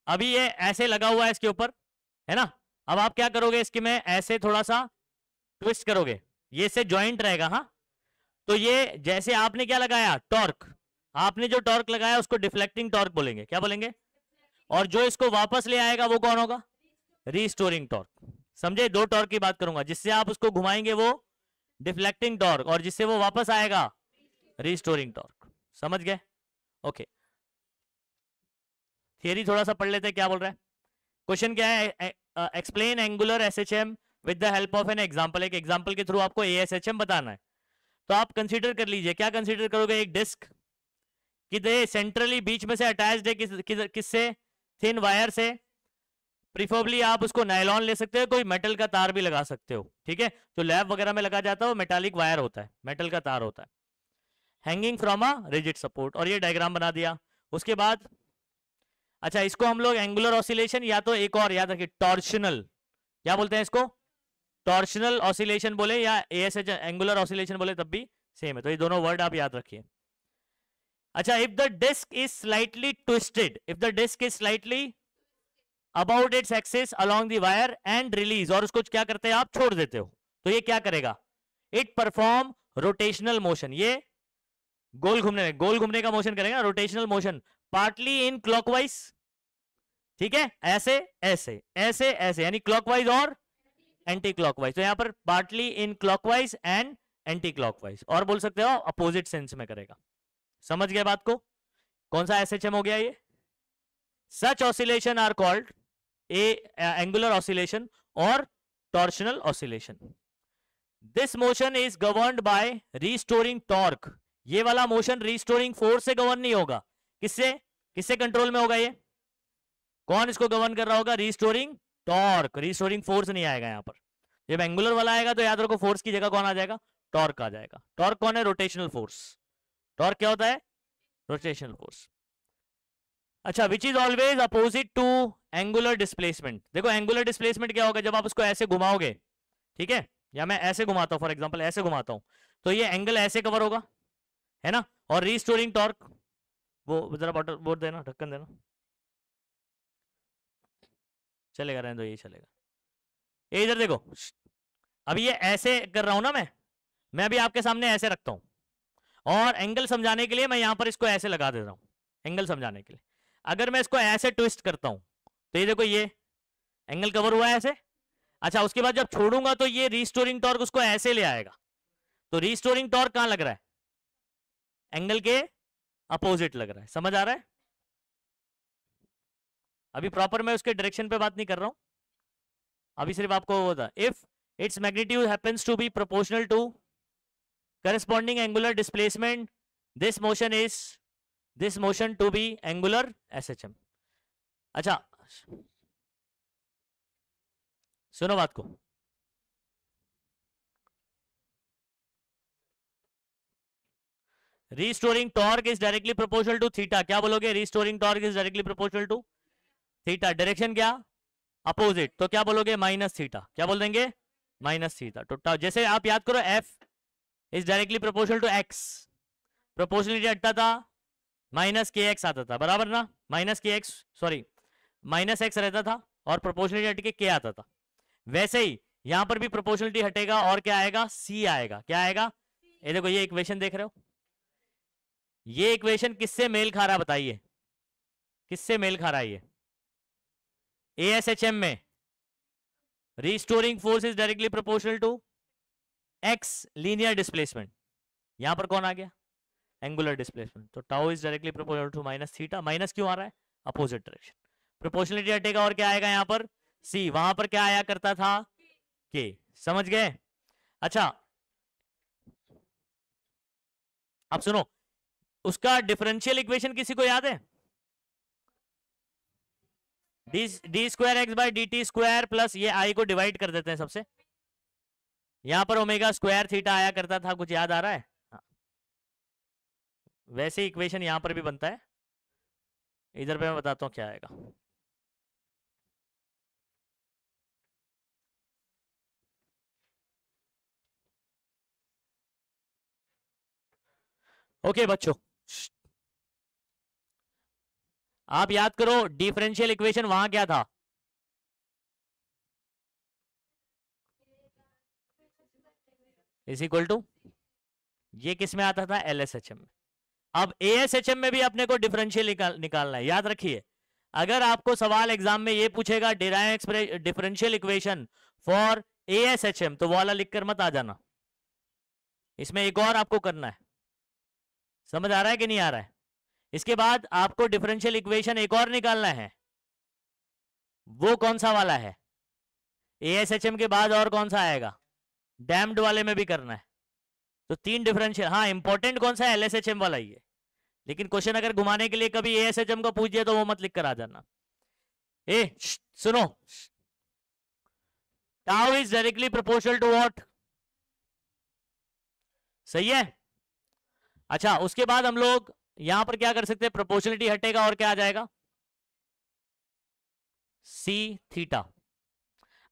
अभी ये ऐसे लगा हुआ है इसके ऊपर, है ना। अब आप क्या करोगे, इसके में ऐसे थोड़ा सा ट्विस्ट करोगे, ये से ज्वाइंट रहेगा। हाँ तो ये जैसे आपने क्या लगाया? टॉर्क। आपने जो टॉर्क लगाया उसको डिफ्लेक्टिंग टॉर्क बोलेंगे। क्या बोलेंगे? और जो इसको वापस ले आएगा वो कौन होगा? Restoring torque. समझे? दो टॉर्क की बात करूंगा, जिससे आप उसको घुमाएंगे वो डिफ्लेक्टिंग टॉर्क, और जिससे वो वापस आएगा रिस्टोरिंग टॉर्क। समझ गए? ओके, थियरी थोड़ा सा पढ़ लेते हैं क्या बोल रहा है। क्वेश्चन क्या है? Explain angular SHM with the help of an example, एक एग्जाम्पल के थ्रू आपको ASHM बताना है। तो आप कंसीडर कर लीजिए, क्या कंसीडर करोगे, एक डिस्क किधर सेंट्रली बीच में से अटैच्ड है, किससे, थिन वायर से, प्रीफरेबली आप उसको नायलॉन ले सकते हो, कोई मेटल का तार भी लगा सकते हो, ठीक है। जो लैब वगैरह में लगा जाता है वो मेटालिक वायर होता है, मेटल का तार होता है, hanging from a rigid support. और ये डायग्राम बना दिया। उसके बाद अच्छा, इसको हम लोग एंगुलर ऑसिलेशन, या तो एक और याद रखिए टॉर्शनल, क्या बोलते हैं इसको, टॉर्शनल ऑसिलेशन बोले या ASH एंगुलर ऑसिलेशन बोले तब भी सेम है। तो ये दोनों वर्ड आप याद रखिए। अच्छा, if the disc is slightly twisted, if the disc is slightly about its axis along the wire and release, और उसको क्या करते हैं आप, छोड़ देते हो, तो ये क्या करेगा, इट परफॉर्म रोटेशनल मोशन, ये गोल घूमने का मोशन करेगा, rotational motion, partly in clockwise, ठीक है, ऐसे ऐसे ऐसे ऐसे, यानी क्लॉकवाइज और एंटी क्लॉकवाइज। तो यहां पर partly in clockwise and anti clockwise, और बोल सकते हो अपोजिट सेंस में करेगा। समझ गए बात को, कौन सा SHM हो गया ये। Such oscillation are called angular oscillation और torsional oscillation. This motion is governed by restoring torque, ये वाला मोशन रीस्टोरिंग फोर्स से गवर्न नहीं होगा, किससे, किससे कंट्रोल में होगा ये, कौन इसको गवर्न कर रहा होगा, रीस्टोरिंग टॉर्क, रीस्टोरिंग फोर्स नहीं आएगा यहां पर। जब एंगुलर वाला आएगा तो याद रखो फोर्स की जगह कौन आ जाएगा, टॉर्क आ जाएगा। टॉर्क कौन है, रोटेशनल फोर्स, टॉर्क क्या होता है, रोटेशनल फोर्स। अच्छा, which is always opposite to angular displacement. देखो एंगुलर डिस्प्लेसमेंट क्या होगा, जब आप उसको ऐसे घुमाओगे, ठीक है, या मैं ऐसे घुमाता हूं, फॉर एग्जांपल ऐसे घुमाता हूं, तो ये एंगल ऐसे कवर होगा, है ना। और रीस्टोरिंग टॉर्क, वो जरा बॉटल बोर्ड देना, ढक्कन देना, चलेगा, रहने दो, ये चलेगा। ये इधर देखो, अभी ये ऐसे कर रहा हूं ना मैं अभी आपके सामने ऐसे रखता हूं, और एंगल समझाने के लिए मैं यहां पर इसको ऐसे लगा दे रहा हूं, एंगल समझाने के लिए। अगर मैं इसको ऐसे ट्विस्ट करता हूं तो ये देखो, ये एंगल कवर हुआ है ऐसे। अच्छा, उसके बाद जब छोड़ूंगा तो ये रीस्टोरिंग टॉर्क उसको ऐसे ले आएगा, तो रीस्टोरिंग टॉर्क कहां लग रहा है, एंगल के अपोजिट लग रहा है। समझ आ रहा है, अभी प्रॉपर मैं उसके डायरेक्शन पे बात नहीं कर रहा हूं, अभी सिर्फ आपको वो था, if its magnitude happens to be proportional to corresponding angular displacement, this motion to be angular SHM। अच्छा सुनो बात को, restoring torque is directly proportional to theta, क्या बोलोगे, restoring torque is directly proportional to theta, direction क्या, opposite, तो क्या बोलोगे, माइनस थीटा, क्या बोल देंगे, माइनस थीटा। तो जैसे आप याद करो, F is directly proportional to x, proportionality हटता था, माइनस KX आता था, बराबर ना, minus KX sorry minus x रहता था, और प्रोपोर्शनलिटी हट के K आता था। वैसे ही यहां पर भी प्रोपोर्शनलिटी हटेगा और क्या आएगा, C आएगा। क्या आएगा, ये देखो, ये इक्वेशन देख रहे हो, ये इक्वेशन किससे मेल खा रहा है बताइए, किससे मेल खा रहा है ये, ASHM में restoring force is directly proportional to x linear displacement, यहां पर कौन आ गया, एंगुलर डिस्प्लेसमेंट, तो tau is directly proportional to minus theta, minus क्यों आ रहा है, अपोजिट डायरेक्शन, प्रोपोर्शनलिटी हटेगा और क्या आएगा यहां पर, C, वहां पर क्या आया करता था, K। समझ गए। अच्छा अब सुनो, उसका डिफरेंशियल इक्वेशन किसी को याद है, D square x by D T square plus, ये आई को डिवाइड कर देते हैं सबसे, यहां पर ओमेगा स्क्वायर थीटा आया करता था, कुछ याद आ रहा है, हाँ। वैसे इक्वेशन यहां पर भी बनता है, इधर पे मैं बताता हूं क्या आएगा। ओके बच्चों, आप याद करो डिफरेंशियल इक्वेशन वहां क्या था, इज इक्वल टू, ये किस में आता था, LSHM में। अब ASHM में भी अपने को डिफरेंशियल निकालना है। याद रखिए, अगर आपको सवाल एग्जाम में ये पूछेगा derive differential equation for ASHM, तो वो वाला लिखकर मत आ जाना, इसमें एक और आपको करना है। समझ आ रहा है कि नहीं आ रहा है। इसके बाद आपको डिफरेंशियल इक्वेशन एक और निकालना है, वो कौन सा वाला है, ASHM के बाद और कौन सा आएगा? डैम्ड वाले में भी करना है, तो 3 डिफरेंशियल। हाँ, इंपॉर्टेंट कौन सा है? LSHM वाला ही है, लेकिन क्वेश्चन अगर घुमाने के लिए कभी ASHM का पूछ दिया तो वो मत लिख कर आ जाना। सुनो, tau is directly proportional to what? सही है। अच्छा, उसके बाद हम लोग यहां पर क्या कर सकते हैं? प्रोपोर्शनलिटी हटेगा और क्या आ जाएगा? C theta.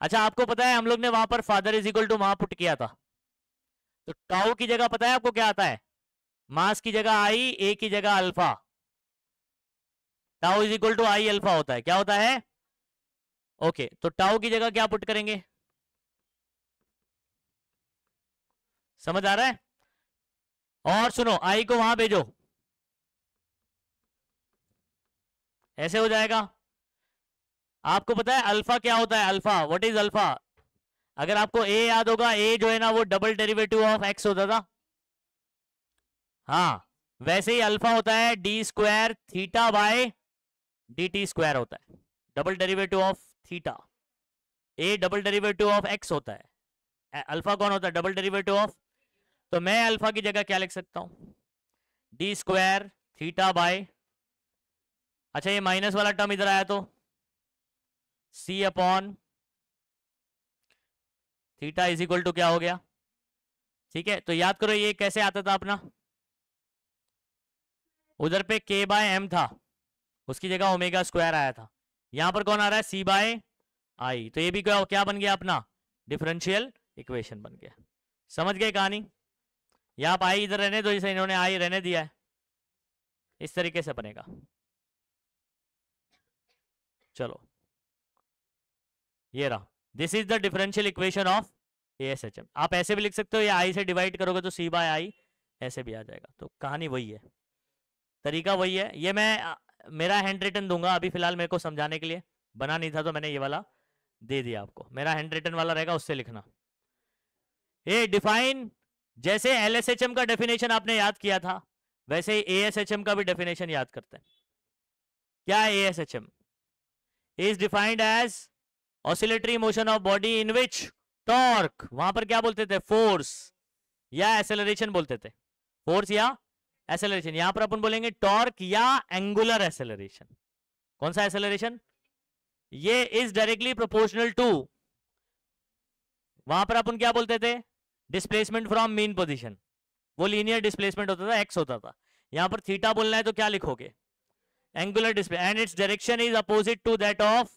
अच्छा, आपको पता है हम लोग ने वहां पर फादर इज इक्वल टू वहां पुट किया था, तो टाउ की जगह पता है आपको क्या आता है? मास की जगह आई, ए की जगह alpha. Tau is equal to I alpha होता है। क्या होता है? ओके, तो टाउ की जगह क्या पुट करेंगे? समझ आ रहा है? और सुनो, आई को वहां भेजो, ऐसे हो जाएगा। आपको पता है अल्फा क्या होता है? Alpha, what is alpha? अगर आपको ए याद होगा, ए जो है ना वो डबल डेरिवेटिव ऑफ एक्स होता था। हाँ, वैसे ही अल्फा होता है D square theta by D T square होता है, double derivative of theta. A double derivative of x होता है, अल्फा कौन होता है? Double derivative of. तो मैं अल्फा की जगह क्या लिख सकता हूं? डी स्क्वायर थीटा बाय, अच्छा ये माइनस वाला टर्म इधर आया तो C upon theta is equal to क्या हो गया? ठीक है, तो याद करो ये कैसे आता था अपना, उधर पे के बाय एम था, उसकी जगह ओमेगा स्क्वायर आया था। यहां पर कौन आ रहा है? सी बाय आई। तो ये भी क्या बन गया अपना? डिफरेंशियल इक्वेशन बन गया। समझ गए कहानी? यहाँ पर आई इधर रहने दो, इसे इन्होंने आई रहने दिया है, इस तरीके से बनेगा। चलो, ये रहा, this is the differential equation of ASHM। आप ऐसे भी लिख सकते हो, या आई से डिवाइड करोगे तो सी बाय आई ऐसे भी आ जाएगा। तो कहानी वही है, तरीका वही है। ये मैं मेरा हैंड रिटन दूंगा अभी फिलहाल, मेरे को समझाने के लिए बना नहीं था तो मैंने ये वाला दे दिया आपको। मेरा हैंड रिटन वाला रहेगा, उससे लिखना। ये डिफाइन, जैसे LSHM का डेफिनेशन आपने याद किया था, वैसे ही ASHM का भी डेफिनेशन याद करते हैं। क्या है ASHM? Is defined as oscillatory motion of body in which torque, वहां पर क्या बोलते थे? फोर्स या एसेलरेशन बोलते थे, फोर्स या एसेलरेशन। यहां पर अपन बोलेंगे टॉर्क या एंगुलर एसेलरेशन। कौन सा एसेलरेशन? ये इज डायरेक्टली प्रोपोर्शनल टू, वहां पर अपन क्या बोलते थे? Displacement from mean position. वो लीनियर डिस्प्लेसमेंट होता था, एक्स होता था। यहां पर थीटा बोलना है तो क्या लिखोगे? Angular display, and its direction is opposite to that of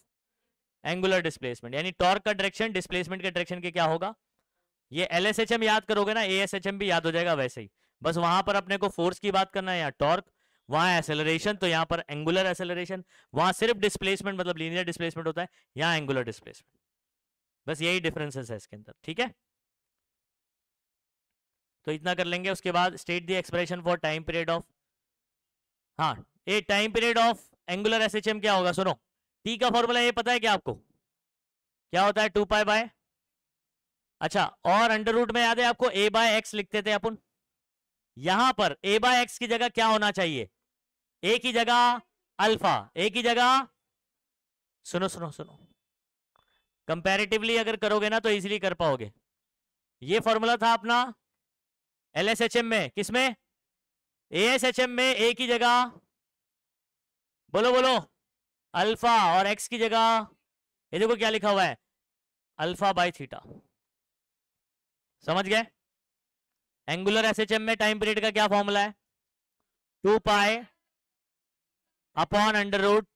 angular displacement. यानी टॉर्क का डायरेक्शन डिस्प्लेसमेंट के डायरेक्शन के क्या होगा? ये LSHM याद करोगे ना, ASHM भी याद हो जाएगा वैसे ही। बस वहां पर अपने को फोर्स की बात करना है या टॉर्क, वहां एसेलरेशन, तो यहां पर एंगुलर एसेलरेशन। वहां सिर्फ डिस्प्लेसमेंट मतलब लीनियर डिस्प्लेसमेंट होता है, यहां एंगुलर डिस्प्लेसमेंट। बस यही डिफरेंसेस है इसके अंदर, ठीक है? तो इतना कर लेंगे। उसके बाद state the expression for time period of, हाँ, a time period of angular SHM क्या होगा? सुनो, टी का फॉर्मूला ये पता है क्या आपको? क्या होता है? 2 पाई बाय, अच्छा, और अंडर रूट में याद है आपको a बाय एक्स लिखते थे अपन। यहां पर a बाय एक्स की जगह क्या होना चाहिए? a की जगह अल्फा, a की जगह, सुनो सुनो सुनो, कंपैरेटिवली अगर करोगे ना तो इजीली कर पाओगे। ये फॉर्मूला था अपना LSHM में, किसमें? ASHM में a की जगह, बोलो बोलो, अल्फा, और x की जगह ये देखो क्या लिखा हुआ है? Alpha by theta. समझ गए? एंगुलर SHM में टाइम पीरियड का क्या फॉर्मूला है? 2 pi upon under root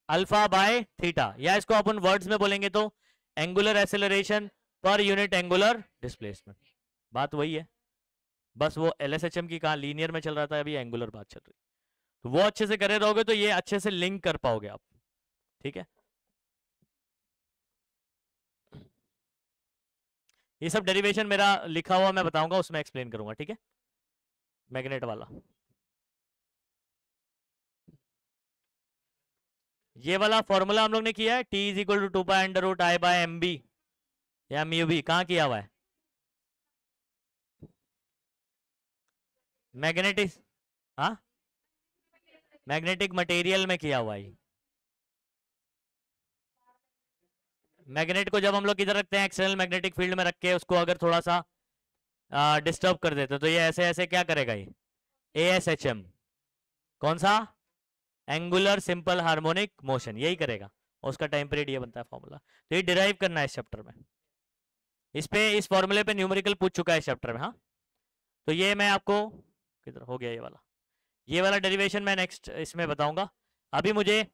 alpha by theta, या इसको अपन वर्ड्स में बोलेंगे तो angular acceleration per unit angular displacement. बात वही है, बस वो LSHM की कहा लीनियर में चल रहा था, अभी एंगुलर बात चल रही, तो वो अच्छे से करे रहोगे तो ये अच्छे से लिंक कर पाओगे आप, ठीक है? ये सब डेरिवेशन मेरा लिखा हुआ मैं बताऊंगा, उसमें एक्सप्लेन करूंगा, ठीक है? मैग्नेट वाला ये वाला फॉर्मूला हम लोग ने किया है, T is equal to 2 pi under root I by M B या म्यू बी। कहाँ किया हुआ है? मैग्नेटिक, हाँ, मैग्नेटिक मटेरियल में किया हुआ है। मैग्नेट को जब हम लोग इधर रखते हैं एक्सटर्नल मैग्नेटिक फील्ड में रख के उसको अगर थोड़ा सा डिस्टर्ब कर देते तो ये ऐसे ऐसे क्या करेगा ये ASHM कौन सा एंगुलर सिंपल हार्मोनिक मोशन यही करेगा और उसका टाइम पीरियड ये बनता है फॉर्मूला। तो ये डिराइव करना है इस चैप्टर में, इस फॉर्मूले पे न्यूमेरिकल पूछ चुका है इस चैप्टर में। हाँ तो ये मैं आपको किधर हो गया ये वाला डेरिवेशन मैं नेक्स्ट इसमें बताऊंगा। अभी मुझे